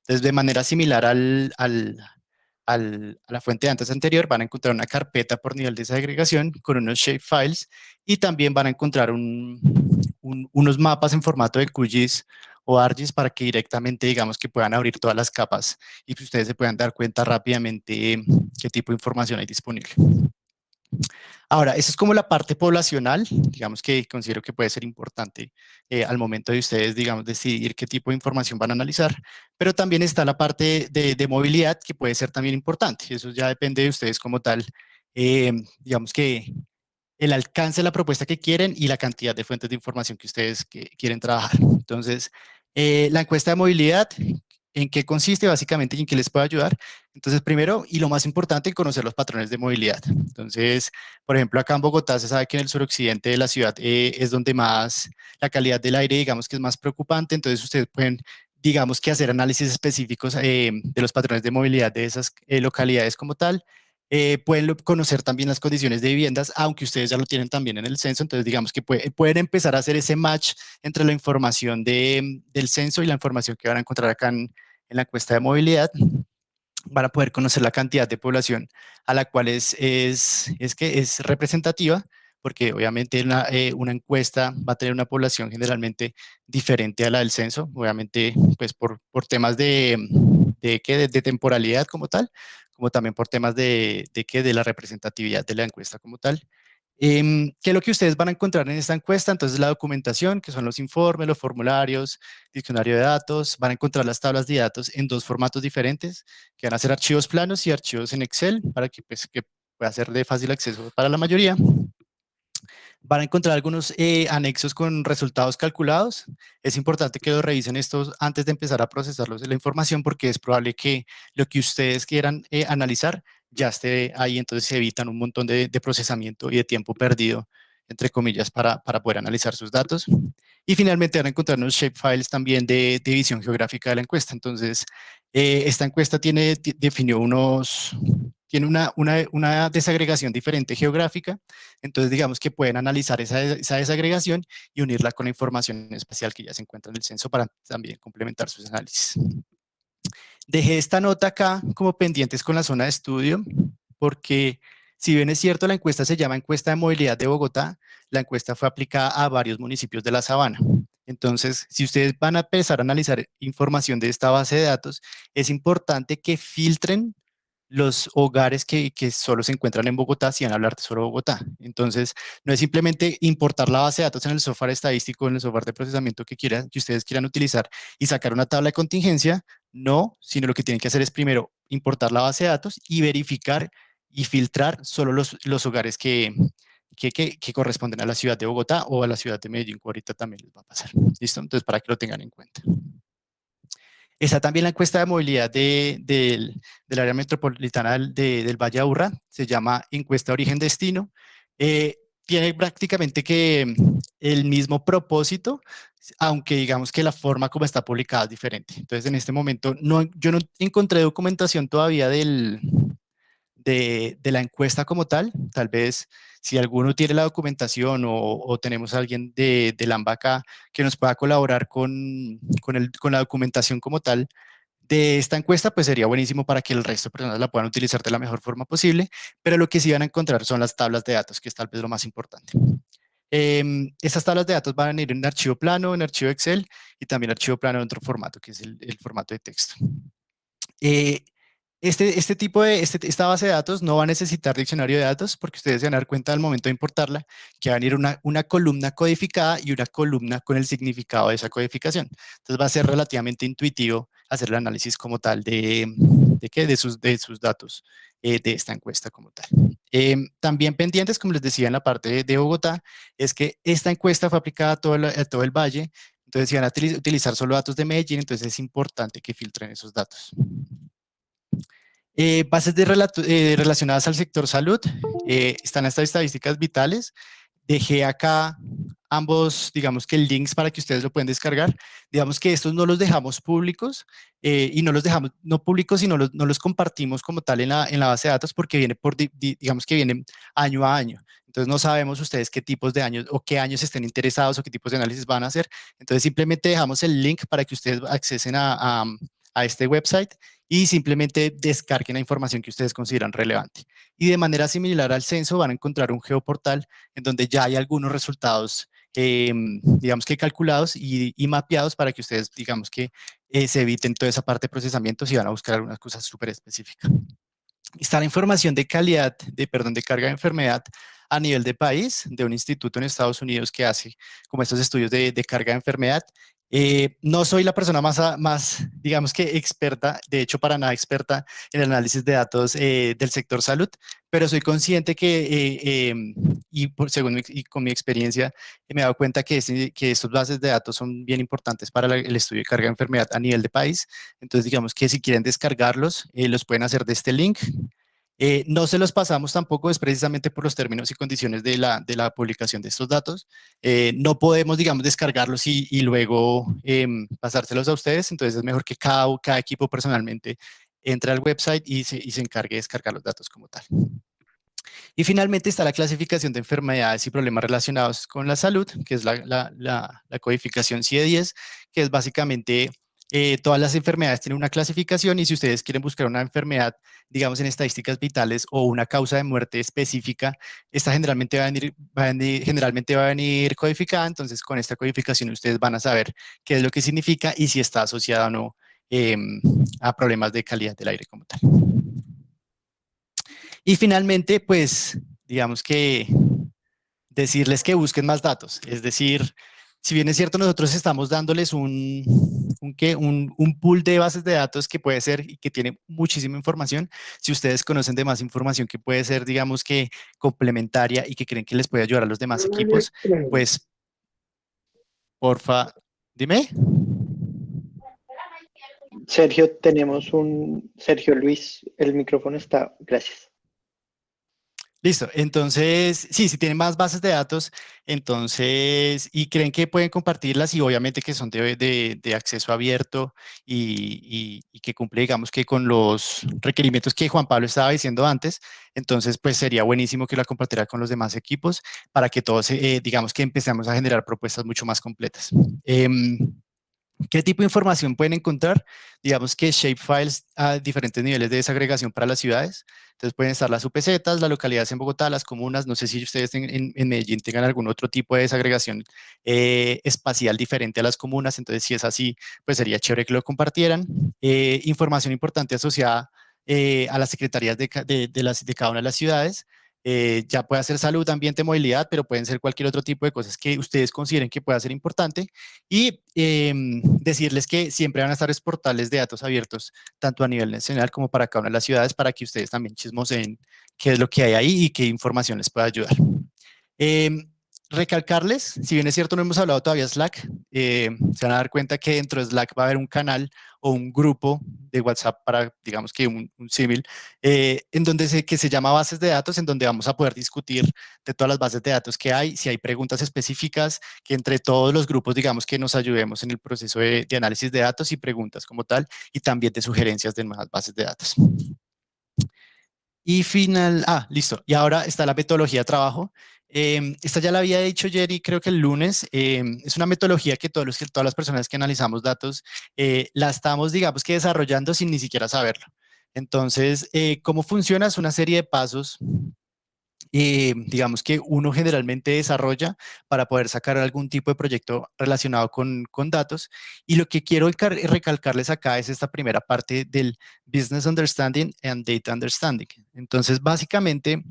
Entonces, de manera similar a la fuente de antes anterior, van a encontrar una carpeta por nivel de desagregación con unos shapefiles y también van a encontrar unos mapas en formato de QGIS o ArcGIS para que directamente, digamos, que puedan abrir todas las capas y que ustedes se puedan dar cuenta rápidamente qué tipo de información hay disponible. Ahora, eso es como la parte poblacional, digamos que considero que puede ser importante al momento de ustedes, digamos, decidir qué tipo de información van a analizar, pero también está la parte de movilidad que puede ser también importante. Eso ya depende de ustedes como tal, digamos que el alcance de la propuesta que quieren y la cantidad de fuentes de información que ustedes quieren trabajar. Entonces, la encuesta de movilidad, ¿en qué consiste básicamente y en qué les puede ayudar? Entonces, primero y lo más importante, conocer los patrones de movilidad. Entonces, por ejemplo, acá en Bogotá se sabe que en el suroccidente de la ciudad es donde más la calidad del aire, digamos que es más preocupante, entonces ustedes pueden, digamos que hacer análisis específicos de los patrones de movilidad de esas localidades como tal. Pueden conocer también las condiciones de viviendas, aunque ustedes ya lo tienen también en el censo, entonces digamos que pueden empezar a hacer ese match entre la información del censo y la información que van a encontrar acá en la encuesta de movilidad. Van a poder conocer la cantidad de población a la cual es representativa, porque obviamente una encuesta va a tener una población generalmente diferente a la del censo, obviamente pues por temas de temporalidad como tal, como también por temas de la representatividad de la encuesta como tal. ¿Qué es lo que ustedes van a encontrar en esta encuesta? Entonces, la documentación, que son los informes, los formularios, diccionario de datos. Van a encontrar las tablas de datos en dos formatos diferentes, que van a ser archivos planos y archivos en Excel, para que, pues, que pueda ser de fácil acceso para la mayoría. Van a encontrar algunos anexos con resultados calculados. Es importante que los revisen estos antes de empezar a procesarlos la información, porque es probable que lo que ustedes quieran analizar ya esté ahí, entonces se evitan un montón de procesamiento y de tiempo perdido, entre comillas, para poder analizar sus datos. Y finalmente van a encontrar unos shapefiles también de visión geográfica de la encuesta. Entonces, esta encuesta definió tiene una desagregación diferente geográfica. Entonces, digamos que pueden analizar esa desagregación y unirla con la información espacial que ya se encuentra en el censo para también complementar sus análisis. Dejé esta nota acá como pendientes con la zona de estudio, porque si bien es cierto, la encuesta se llama Encuesta de Movilidad de Bogotá, la encuesta fue aplicada a varios municipios de la Sabana. Entonces, si ustedes van a empezar a analizar información de esta base de datos, es importante que filtren los hogares que solo se encuentran en Bogotá si van a hablar de solo Bogotá. Entonces, no es simplemente importar la base de datos en el software estadístico, en el software de procesamiento que ustedes quieran utilizar y sacar una tabla de contingencia, no, sino lo que tienen que hacer es primero importar la base de datos y verificar y filtrar solo los hogares que corresponden a la ciudad de Bogotá o a la ciudad de Medellín, que ahorita también les va a pasar. ¿Listo? Entonces, para que lo tengan en cuenta. Está también la encuesta de movilidad del área metropolitana del Valle de Aburrá, se llama encuesta origen-destino. Tiene prácticamente que el mismo propósito, aunque digamos que la forma como está publicada es diferente. Entonces, en este momento, yo no encontré documentación todavía de la encuesta como tal vez si alguno tiene la documentación o tenemos a alguien del AMBA acá que nos pueda colaborar con la documentación como tal de esta encuesta, pues sería buenísimo para que el resto de personas la puedan utilizar de la mejor forma posible, pero lo que sí van a encontrar son las tablas de datos, que es tal vez lo más importante. Estas tablas de datos van a ir en archivo plano, en archivo Excel y también archivo plano en otro formato, que es el formato de texto. Esta base de datos no va a necesitar diccionario de datos porque ustedes se van a dar cuenta al momento de importarla que va a venir una columna codificada y una columna con el significado de esa codificación. Entonces va a ser relativamente intuitivo hacer el análisis como tal de sus datos de esta encuesta como tal. También pendientes, como les decía en la parte de Bogotá, es que esta encuesta fue aplicada a todo el valle. Entonces, si van a utilizar solo datos de Medellín, entonces es importante que filtren esos datos. Bases relacionadas al sector salud, están estas estadísticas vitales. Dejé acá ambos, digamos que links para que ustedes lo pueden descargar. Digamos que estos no los dejamos públicos y no los dejamos no públicos, sino no los compartimos como tal en la base de datos porque viene digamos que vienen año a año. Entonces no sabemos ustedes qué tipos de años o qué años estén interesados o qué tipos de análisis van a hacer. Entonces simplemente dejamos el link para que ustedes accesen a este website y simplemente descarguen la información que ustedes consideran relevante. Y de manera similar al censo van a encontrar un geoportal en donde ya hay algunos resultados, digamos que calculados y mapeados para que ustedes, digamos que se eviten toda esa parte de procesamiento si van a buscar algunas cosas súper específicas. Está la información de calidad, de carga de enfermedad a nivel de país, de un instituto en Estados Unidos que hace como estos estudios de carga de enfermedad. No soy la persona más, digamos que experta, de hecho para nada experta en el análisis de datos del sector salud, pero soy consciente que, con mi experiencia, me he dado cuenta que estos bases de datos son bien importantes para el estudio de carga de enfermedad a nivel de país. Entonces, digamos que si quieren descargarlos, los pueden hacer de este link. No se los pasamos tampoco, es precisamente por los términos y condiciones de la publicación de estos datos. No podemos, digamos, descargarlos y luego pasárselos a ustedes, entonces es mejor que cada equipo personalmente entre al website y se encargue de descargar los datos como tal. Y finalmente está la clasificación de enfermedades y problemas relacionados con la salud, que es la codificación CIE-10, que es básicamente todas las enfermedades tienen una clasificación y si ustedes quieren buscar una enfermedad, digamos en estadísticas vitales o una causa de muerte específica, esta generalmente va a venir codificada, entonces con esta codificación ustedes van a saber qué es lo que significa y si está asociada o no a problemas de calidad del aire como tal. Y finalmente, pues, digamos que decirles que busquen más datos. Es decir, si bien es cierto, nosotros estamos dándoles un pool de bases de datos que puede ser y que tiene muchísima información. Si ustedes conocen de más información que puede ser, digamos que complementaria y que creen que les puede ayudar a los demás equipos, pues, porfa, dime. Sergio, tenemos un Sergio Luis, el micrófono está, gracias. Listo, entonces, sí, si tienen más bases de datos, entonces, y creen que pueden compartirlas y obviamente que son de acceso abierto y que cumple, digamos que con los requerimientos que Juan Pablo estaba diciendo antes, entonces, pues sería buenísimo que la compartiera con los demás equipos para que todos, digamos que empecemos a generar propuestas mucho más completas. ¿Qué tipo de información pueden encontrar? Digamos que shapefiles a diferentes niveles de desagregación para las ciudades. Entonces pueden estar las UPZs, las localidades en Bogotá, las comunas. No sé si ustedes en Medellín tengan algún otro tipo de desagregación espacial diferente a las comunas. Entonces, si es así, pues sería chévere que lo compartieran. Información importante asociada a las secretarías de cada una de las ciudades. Ya puede ser salud, ambiente, movilidad, pero pueden ser cualquier otro tipo de cosas que ustedes consideren que pueda ser importante. Y decirles que siempre van a estar portales de datos abiertos, tanto a nivel nacional como para cada una de las ciudades, para que ustedes también chismoseen qué es lo que hay ahí y qué información les pueda ayudar. Recalcarles, si bien es cierto no hemos hablado todavía de Slack, se van a dar cuenta que dentro de Slack va a haber un canal o un grupo de WhatsApp para, digamos que un símil, en donde que se llama bases de datos, en donde vamos a poder discutir de todas las bases de datos que hay, si hay preguntas específicas, que entre todos los grupos, digamos que nos ayudemos en el proceso de análisis de datos y preguntas como tal, y también de sugerencias de nuevas bases de datos. Y listo. Y ahora está la metodología de trabajo. Esta ya la había dicho Jerry, creo que el lunes. Es una metodología que todas las personas que analizamos datos la estamos, digamos que desarrollando sin ni siquiera saberlo. Entonces, ¿cómo funciona? Es una serie de pasos digamos que uno generalmente desarrolla para poder sacar algún tipo de proyecto relacionado con datos. Y lo que quiero recalcarles acá es esta primera parte del Business Understanding and Data Understanding. Entonces, básicamente,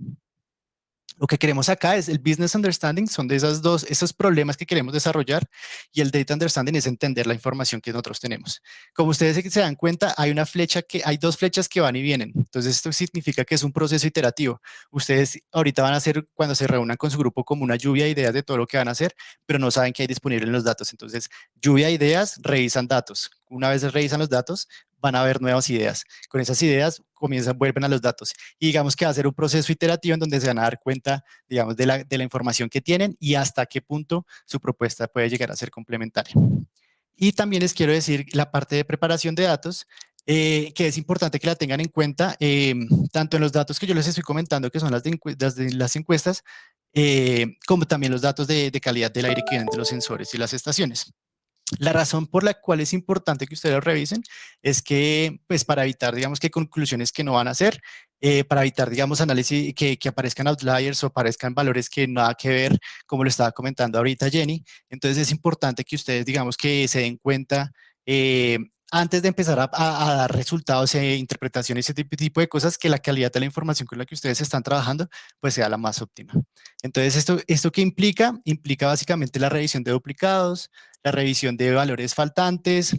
lo que queremos acá es el Business Understanding, son de esos problemas que queremos desarrollar, y el Data Understanding es entender la información que nosotros tenemos. Como ustedes se dan cuenta, hay dos flechas que van y vienen. Entonces, esto significa que es un proceso iterativo. Ustedes ahorita van a hacer, cuando se reúnan con su grupo, como una lluvia de ideas de todo lo que van a hacer, pero no saben qué hay disponible en los datos. Entonces, lluvia de ideas, revisan datos. Una vez revisan los datos, van a ver nuevas ideas. Con esas ideas vuelven a los datos. Y digamos que va a ser un proceso iterativo en donde se van a dar cuenta, digamos, de la información que tienen y hasta qué punto su propuesta puede llegar a ser complementaria. Y también les quiero decir la parte de preparación de datos, que es importante que la tengan en cuenta, tanto en los datos que yo les estoy comentando, que son las encuestas, como también los datos de calidad del aire que vienen de los sensores y las estaciones. La razón por la cual es importante que ustedes lo revisen es que, pues, para evitar, digamos, que conclusiones que no van a hacer, para evitar, digamos, análisis que aparezcan outliers o aparezcan valores que nada que ver, como lo estaba comentando ahorita Jenny. Entonces es importante que ustedes, digamos, que se den cuenta antes de empezar a dar resultados e interpretaciones, ese tipo de cosas, que la calidad de la información con la que ustedes están trabajando, pues sea la más óptima. Entonces, ¿esto qué implica? Implica básicamente la revisión de duplicados, la revisión de valores faltantes,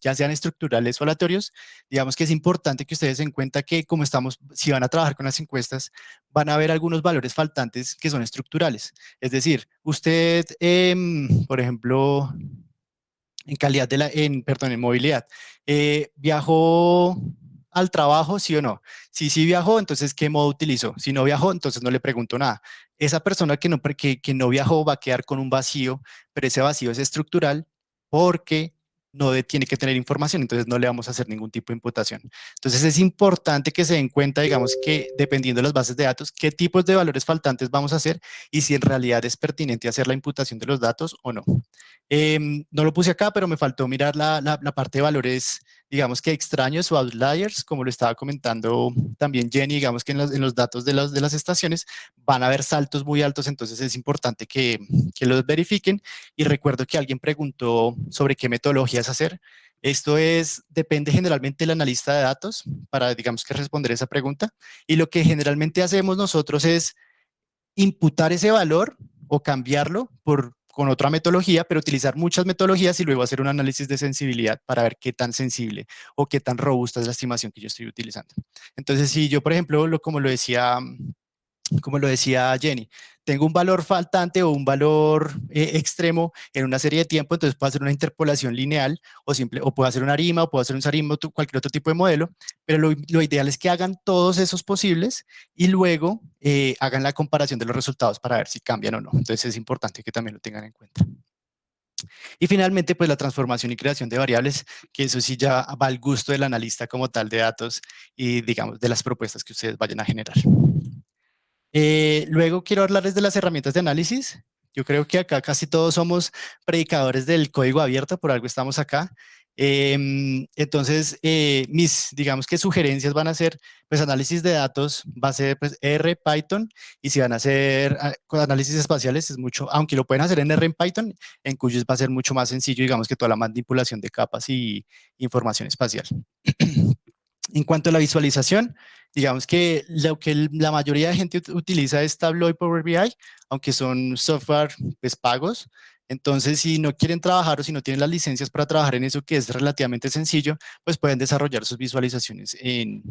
ya sean estructurales o aleatorios. Digamos que es importante que ustedes se den cuenta que si van a trabajar con las encuestas, van a ver algunos valores faltantes que son estructurales. Es decir, usted, por ejemplo, en movilidad, ¿viajó al trabajo, sí o no? Si viajó, entonces, ¿qué modo utilizó? Si no viajó, entonces no le pregunto nada. Esa persona que no viajó va a quedar con un vacío, pero ese vacío es estructural porque no tiene que tener información, entonces no le vamos a hacer ningún tipo de imputación. Entonces es importante que se den cuenta, digamos, que dependiendo de las bases de datos, qué tipos de valores faltantes vamos a hacer y si en realidad es pertinente hacer la imputación de los datos o no. No lo puse acá, pero me faltó mirar la parte de valores, digamos que extraños o outliers, como lo estaba comentando también Jenny, digamos que en los datos de las estaciones van a haber saltos muy altos, entonces es importante que los verifiquen. Y recuerdo que alguien preguntó sobre qué metodologías hacer. Esto depende generalmente del analista de datos para, digamos que responder esa pregunta. Y lo que generalmente hacemos nosotros es imputar ese valor o cambiarlo con otra metodología, pero utilizar muchas metodologías y luego hacer un análisis de sensibilidad para ver qué tan sensible o qué tan robusta es la estimación que yo estoy utilizando. Entonces, si yo, por ejemplo, como lo decía Jenny, tengo un valor faltante o un valor extremo en una serie de tiempo, entonces puedo hacer una interpolación lineal o puedo hacer una ARIMA o puedo hacer un SARIMA o cualquier otro tipo de modelo, pero lo ideal es que hagan todos esos posibles y luego hagan la comparación de los resultados para ver si cambian o no. Entonces es importante que también lo tengan en cuenta. Y finalmente, pues la transformación y creación de variables, que eso sí ya va al gusto del analista como tal de datos y digamos de las propuestas que ustedes vayan a generar. Luego quiero hablarles de las herramientas de análisis. Yo creo que acá casi todos somos predicadores del código abierto, por algo estamos acá. Entonces, digamos que sugerencias van a ser, pues análisis de datos, va a ser pues, R, Python, y si van a hacer con análisis espaciales es mucho, aunque lo pueden hacer en R en Python, en QGIS va a ser mucho más sencillo, digamos que toda la manipulación de capas y información espacial. En cuanto a la visualización, digamos que lo que la mayoría de gente utiliza es Tableau y Power BI, aunque son software pues, pagos. Entonces, si no quieren trabajar o si no tienen las licencias para trabajar en eso, que es relativamente sencillo, pues pueden desarrollar sus visualizaciones en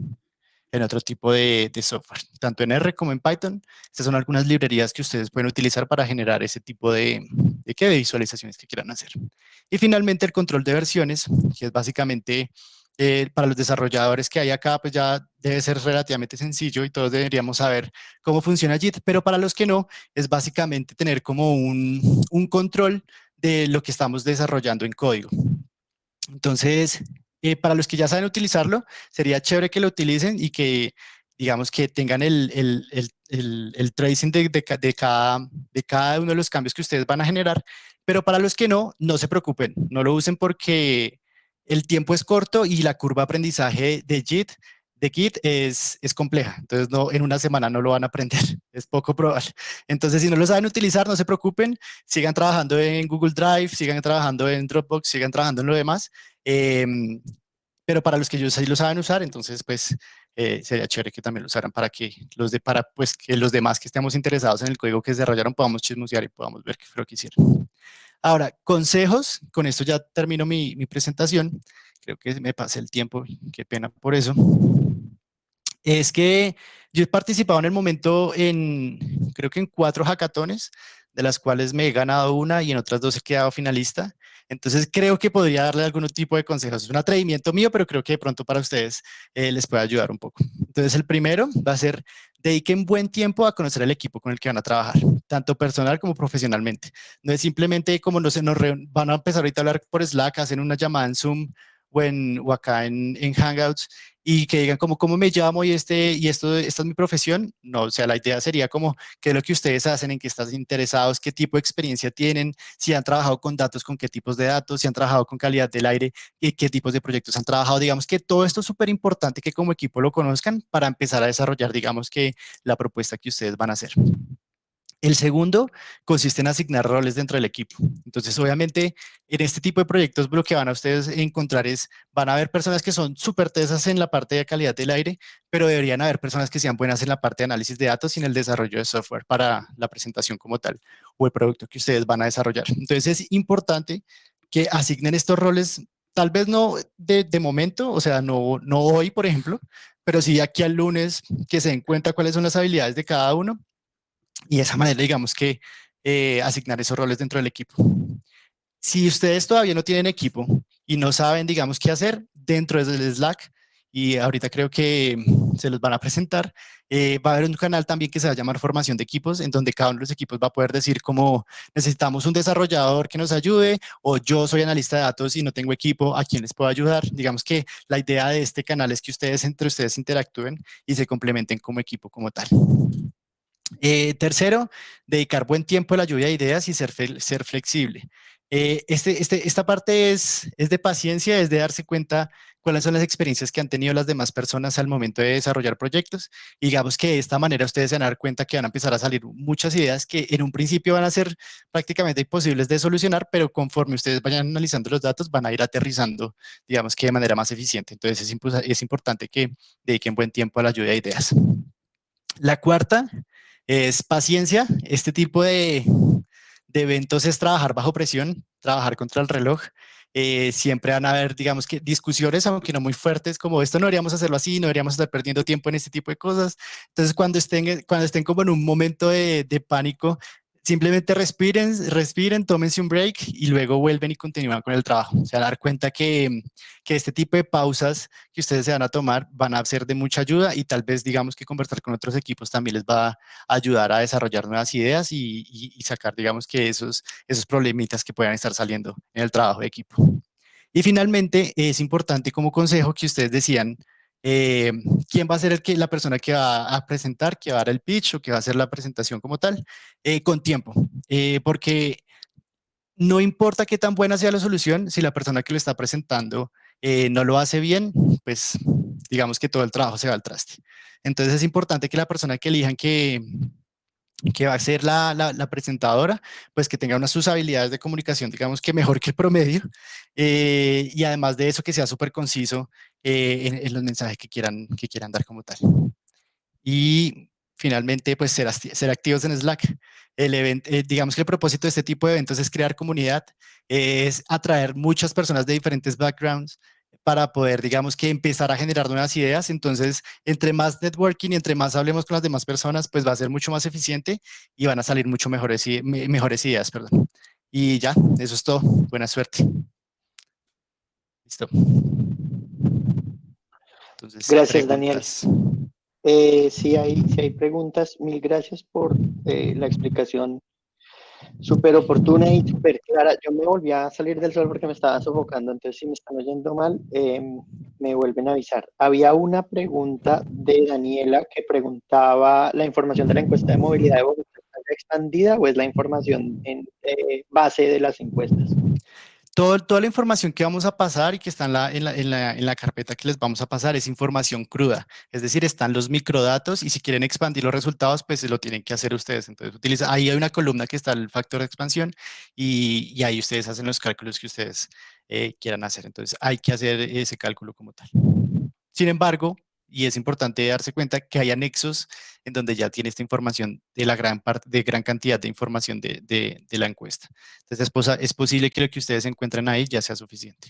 otro tipo de software, tanto en R como en Python. Estas son algunas librerías que ustedes pueden utilizar para generar ese tipo de visualizaciones que quieran hacer. Y finalmente el control de versiones, que es básicamente para los desarrolladores que hay acá, pues ya debe ser relativamente sencillo y todos deberíamos saber cómo funciona JIT, pero para los que no, es básicamente tener como un control de lo que estamos desarrollando en código. Entonces, para los que ya saben utilizarlo, sería chévere que lo utilicen y que, digamos, que tengan el tracing de cada uno de los cambios que ustedes van a generar. Pero para los que no, no se preocupen, no lo usen porque el tiempo es corto y la curva de aprendizaje de Git es compleja. Entonces, no, en una semana no lo van a aprender, es poco probable. Entonces, si no lo saben utilizar, no se preocupen, sigan trabajando en Google Drive, sigan trabajando en Dropbox, sigan trabajando en lo demás. Pero para los que ellos sí lo saben usar, entonces pues sería chévere que también lo usaran para que pues, que los demás que estemos interesados en el código que desarrollaron podamos chismosear y podamos ver qué fue lo que hicieron. Ahora, consejos, con esto ya termino mi presentación. Creo que me pasé el tiempo, qué pena por eso. Es que yo he participado en el momento creo que en 4 hackatones, de las cuales me he ganado una y en otras 2 he quedado finalista. Entonces creo que podría darle algún tipo de consejos. Es un atrevimiento mío, pero creo que de pronto para ustedes les puede ayudar un poco. Entonces el primero va a ser, dediquen buen tiempo a conocer el equipo con el que van a trabajar, tanto personal como profesionalmente. No es simplemente como van a empezar ahorita a hablar por Slack, hacen una llamada en Zoom o acá en Hangouts y que digan como cómo me llamo y esta es mi profesión. No, o sea, la idea sería como qué es lo que ustedes hacen, en qué están interesados, qué tipo de experiencia tienen, si han trabajado con datos, con qué tipos de datos, si han trabajado con calidad del aire y qué tipos de proyectos han trabajado. Digamos que todo esto es súper importante que como equipo lo conozcan para empezar a desarrollar, digamos que la propuesta que ustedes van a hacer. El segundo consiste en asignar roles dentro del equipo. Entonces, obviamente, en este tipo de proyectos lo que van a ustedes encontrar van a haber personas que son súper tesas en la parte de calidad del aire, pero deberían haber personas que sean buenas en la parte de análisis de datos y en el desarrollo de software para la presentación como tal o el producto que ustedes van a desarrollar. Entonces, es importante que asignen estos roles, tal vez no de momento, o sea, no hoy, por ejemplo, pero sí aquí al lunes, que se den cuenta cuáles son las habilidades de cada uno y de esa manera, digamos que asignar esos roles dentro del equipo. Si ustedes todavía no tienen equipo y no saben, digamos, qué hacer dentro del Slack, y ahorita creo que se los van a presentar, va a haber un canal también que se va a llamar Formación de Equipos, en donde cada uno de los equipos va a poder decir como necesitamos un desarrollador que nos ayude, o yo soy analista de datos y no tengo equipo, ¿a quién les puedo ayudar? Digamos que la idea de este canal es que entre ustedes interactúen y se complementen como equipo como tal. Tercero, dedicar buen tiempo a la lluvia de ideas y ser flexible. Esta parte es de paciencia, es de darse cuenta cuáles son las experiencias que han tenido las demás personas al momento de desarrollar proyectos. Y digamos que de esta manera ustedes se van a dar cuenta que van a empezar a salir muchas ideas que en un principio van a ser prácticamente imposibles de solucionar, pero conforme ustedes vayan analizando los datos van a ir aterrizando, digamos que de manera más eficiente. Entonces es importante que dediquen buen tiempo a la lluvia de ideas. La cuarta es paciencia. Este tipo de eventos es trabajar bajo presión, trabajar contra el reloj. Siempre van a haber, digamos que, discusiones, aunque no muy fuertes, como esto no deberíamos hacerlo así, no deberíamos estar perdiendo tiempo en este tipo de cosas. Entonces, cuando estén como en un momento de pánico, simplemente respiren, tómense un break y luego vuelven y continúan con el trabajo. Se van a dar cuenta que este tipo de pausas que ustedes se van a tomar van a ser de mucha ayuda y tal vez digamos que conversar con otros equipos también les va a ayudar a desarrollar nuevas ideas y sacar digamos que esos problemitas que puedan estar saliendo en el trabajo de equipo. Y finalmente es importante como consejo que ustedes decían quién va a ser la persona que va a presentar, que va a dar el pitch o que va a hacer la presentación como tal, con tiempo, porque no importa qué tan buena sea la solución, si la persona que lo está presentando no lo hace bien, pues digamos que todo el trabajo se va al traste. Entonces es importante que la persona que elijan que va a ser la presentadora, pues que tenga sus habilidades de comunicación, digamos que mejor que el promedio, y además de eso que sea súper conciso en los mensajes que quieran dar como tal. Y finalmente, pues ser activos en Slack. Digamos que el propósito de este tipo de eventos es crear comunidad, es atraer muchas personas de diferentes backgrounds para poder, digamos que empezar a generar nuevas ideas. Entonces, entre más networking y entre más hablemos con las demás personas, pues va a ser mucho más eficiente y van a salir mucho mejores ideas, perdón. Y ya, eso es todo. Buena suerte. Listo. Entonces, Gracias, Daniel. preguntas. Si hay preguntas, mil gracias por la explicación súper oportuna y súper clara. Yo me volví a salir del sol porque me estaba sofocando, entonces si me están oyendo mal, me vuelven a avisar. Había una pregunta de Daniela que preguntaba, ¿la información de la encuesta de movilidad de Bogotá está expandida o es la información en base de las encuestas? Toda la información que vamos a pasar y que está en la carpeta que les vamos a pasar es información cruda, es decir, están los microdatos y si quieren expandir los resultados, pues lo tienen que hacer ustedes. Entonces, ahí hay una columna que está el factor de expansión y ahí ustedes hacen los cálculos que ustedes quieran hacer. Entonces, hay que hacer ese cálculo como tal. Sin embargo, y es importante darse cuenta que hay anexos en donde ya tiene esta información de la gran cantidad de información de la encuesta. Entonces es posible que lo que ustedes encuentren ahí ya sea suficiente.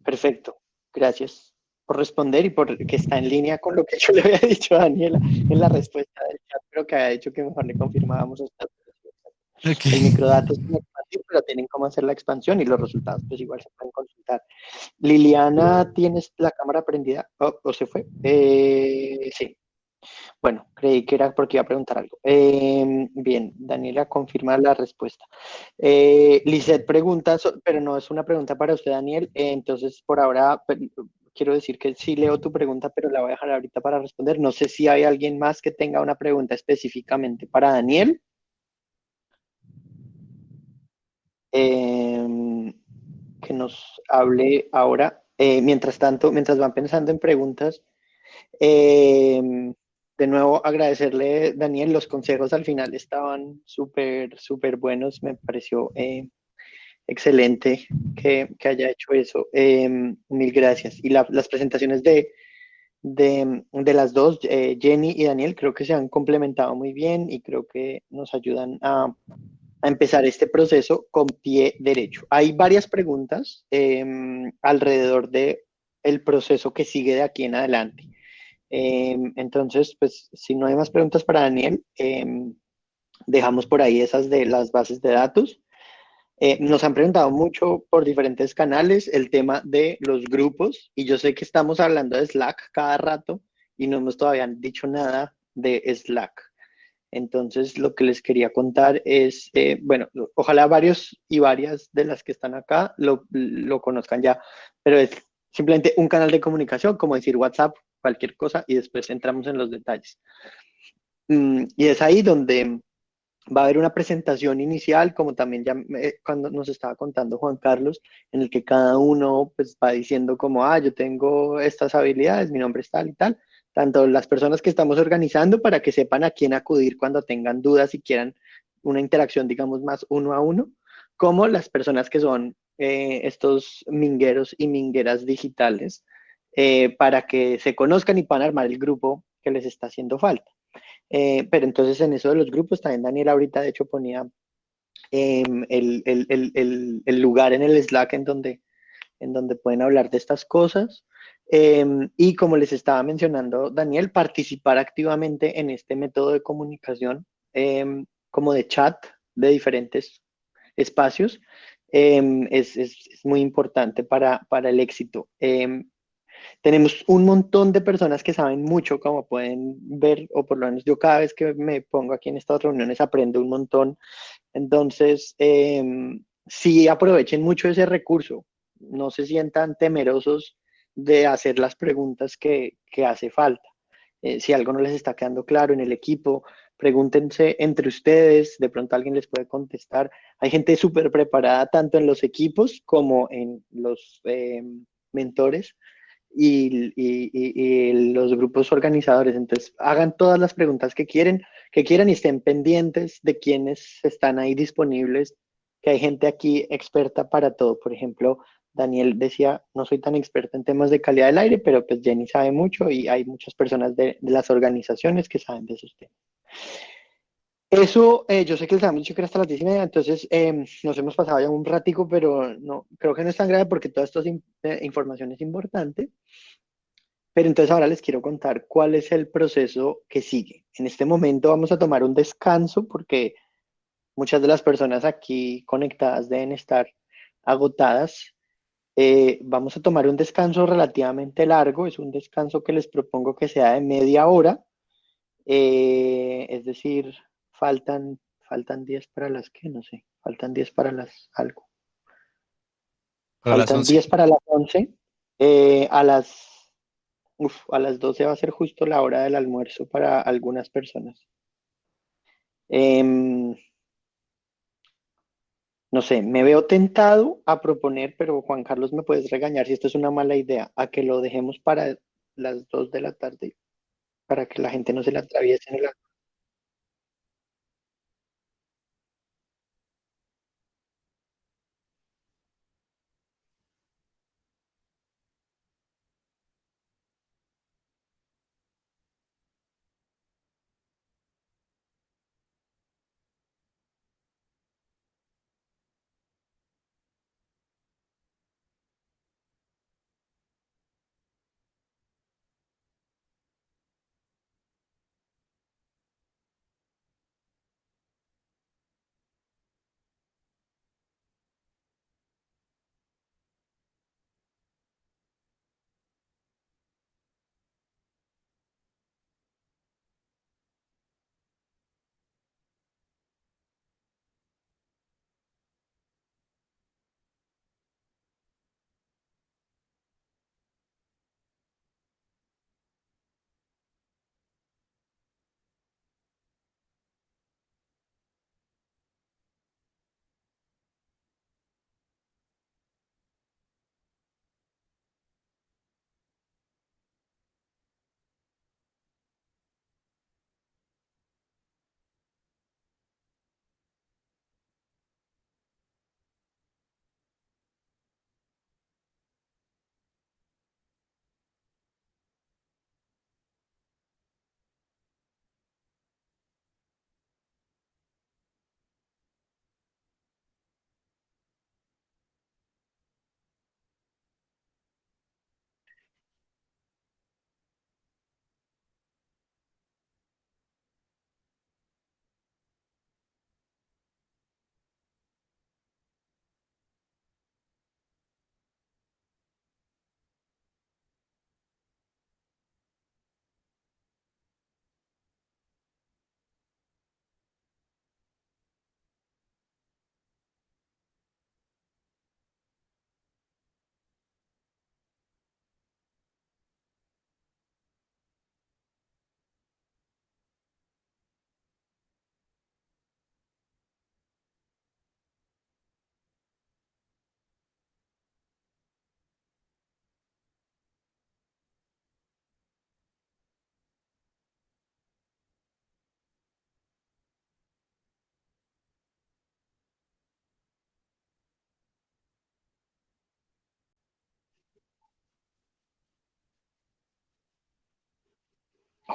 Perfecto, gracias por responder y por que está en línea con lo que yo le había dicho a Daniela en la respuesta del chat, pero que había dicho que mejor le confirmábamos esta. Okay. El microdato es muy fácil, pero tienen cómo hacer la expansión y los resultados pues igual se pueden consultar. Liliana, ¿tienes la cámara prendida? ¿O se fue? Sí. Bueno, creí que era porque iba a preguntar algo. Bien, Daniela confirma la respuesta. Lisette pregunta, pero no es una pregunta para usted, Daniel. Entonces, por ahora, quiero decir que sí leo tu pregunta, pero la voy a dejar ahorita para responder. No sé si hay alguien más que tenga una pregunta específicamente para Daniel. Que nos hable ahora. Mientras tanto, mientras van pensando en preguntas, de nuevo agradecerle, Daniel, los consejos al final estaban súper buenos, me pareció excelente que haya hecho eso. Mil gracias. Y las presentaciones de las dos, Jenny y Daniel, creo que se han complementado muy bien y creo que nos ayudan a empezar este proceso con pie derecho. Hay varias preguntas alrededor de el proceso que sigue de aquí en adelante. Entonces, pues, si no hay más preguntas para Daniel, dejamos por ahí esas de las bases de datos. Nos han preguntado mucho por diferentes canales el tema de los grupos y yo sé que estamos hablando de Slack cada rato y no hemos todavía dicho nada de Slack. Entonces, lo que les quería contar es, bueno, ojalá varios y varias de las que están acá lo conozcan ya, pero es simplemente un canal de comunicación, como decir WhatsApp, cualquier cosa, y después entramos en los detalles. Y es ahí donde Va a haber una presentación inicial, como también ya cuando nos estaba contando Juan Carlos, en el que cada uno pues va diciendo como, yo tengo estas habilidades, mi nombre es tal y tal, tanto las personas que estamos organizando para que sepan a quién acudir cuando tengan dudas y quieran una interacción, digamos, más uno a uno, como las personas que son estos mingueros y mingueras digitales, para que se conozcan y puedan armar el grupo que les está haciendo falta. Pero entonces en eso de los grupos, también Daniel ahorita de hecho ponía el lugar en el Slack en donde pueden hablar de estas cosas. Y como les estaba mencionando Daniel, participar activamente en este método de comunicación, como de chat de diferentes espacios, es muy importante para el éxito. Tenemos un montón de personas que saben mucho, como pueden ver, o por lo menos yo cada vez que me pongo aquí en estas reuniones aprendo un montón. Entonces, sí aprovechen mucho ese recurso. No se sientan temerosos de hacer las preguntas que hace falta. Si algo no les está quedando claro en el equipo, pregúntense entre ustedes, de pronto alguien les puede contestar. Hay gente súper preparada tanto en los equipos como en los mentores y los grupos organizadores. Entonces, hagan todas las preguntas que quieran y estén pendientes de quienes están ahí disponibles, que hay gente aquí experta para todo. Por ejemplo, Daniel decía, no soy tan experta en temas de calidad del aire, pero pues Jenny sabe mucho y hay muchas personas de las organizaciones que saben de esos temas. Eso, yo sé que les habíamos dicho que era hasta las 10:30, entonces nos hemos pasado ya un ratico, pero no, creo que no es tan grave porque toda esta información es importante. Pero entonces ahora les quiero contar cuál es el proceso que sigue. En este momento vamos a tomar un descanso porque muchas de las personas aquí conectadas deben estar agotadas. Vamos a tomar un descanso relativamente largo, es un descanso que les propongo que sea de media hora, es decir, faltan 10 para las que, no sé, faltan 10 para las algo. Para las Faltan 11. 10 para las 11. A a las 12 va a ser justo la hora del almuerzo para algunas personas. Em, no sé, me veo tentado a proponer, pero Juan Carlos me puedes regañar si esto es una mala idea, a que lo dejemos para las 2 de la tarde, para que la gente no se la atraviese en el...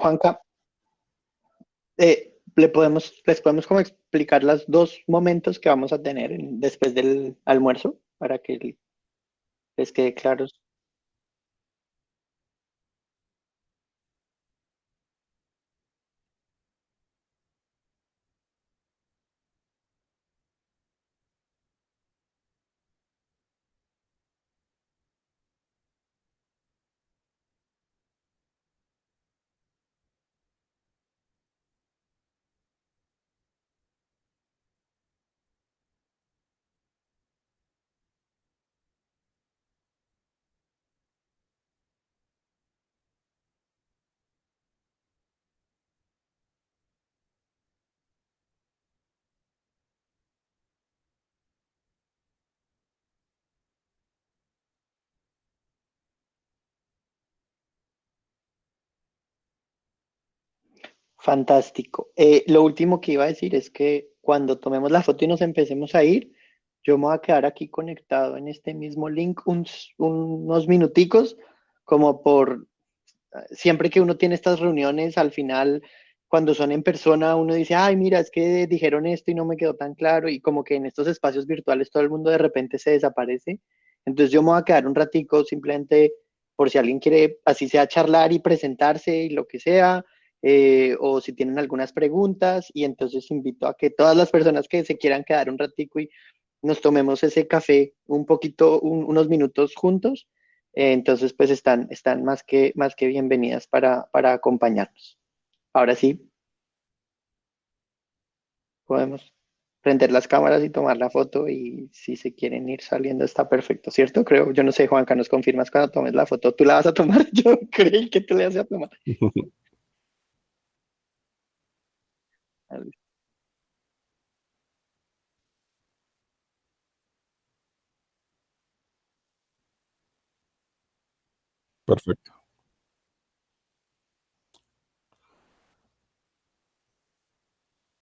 Juanca, les podemos como explicar los dos momentos que vamos a tener después del almuerzo para que les quede claro. Fantástico. Lo último que iba a decir es que cuando tomemos la foto y nos empecemos a ir, yo me voy a quedar aquí conectado en este mismo link unos minuticos, como por siempre que uno tiene estas reuniones, al final, cuando son en persona, uno dice, ay, mira, es que dijeron esto y no me quedó tan claro, y como que en estos espacios virtuales todo el mundo de repente se desaparece. Entonces yo me voy a quedar un ratico simplemente por si alguien quiere, así sea, charlar y presentarse y lo que sea, o si tienen algunas preguntas, y entonces invito a que todas las personas que se quieran quedar un ratico y nos tomemos ese café un poquito, unos minutos juntos. Entonces, pues están más que bienvenidas para acompañarnos. Ahora sí, podemos prender las cámaras y tomar la foto y si se quieren ir saliendo está perfecto, ¿cierto? Creo, yo no sé, Juanca, nos confirmas cuando tomes la foto. ¿Tú la vas a tomar? Yo creí que tú le vas a tomar. Perfecto.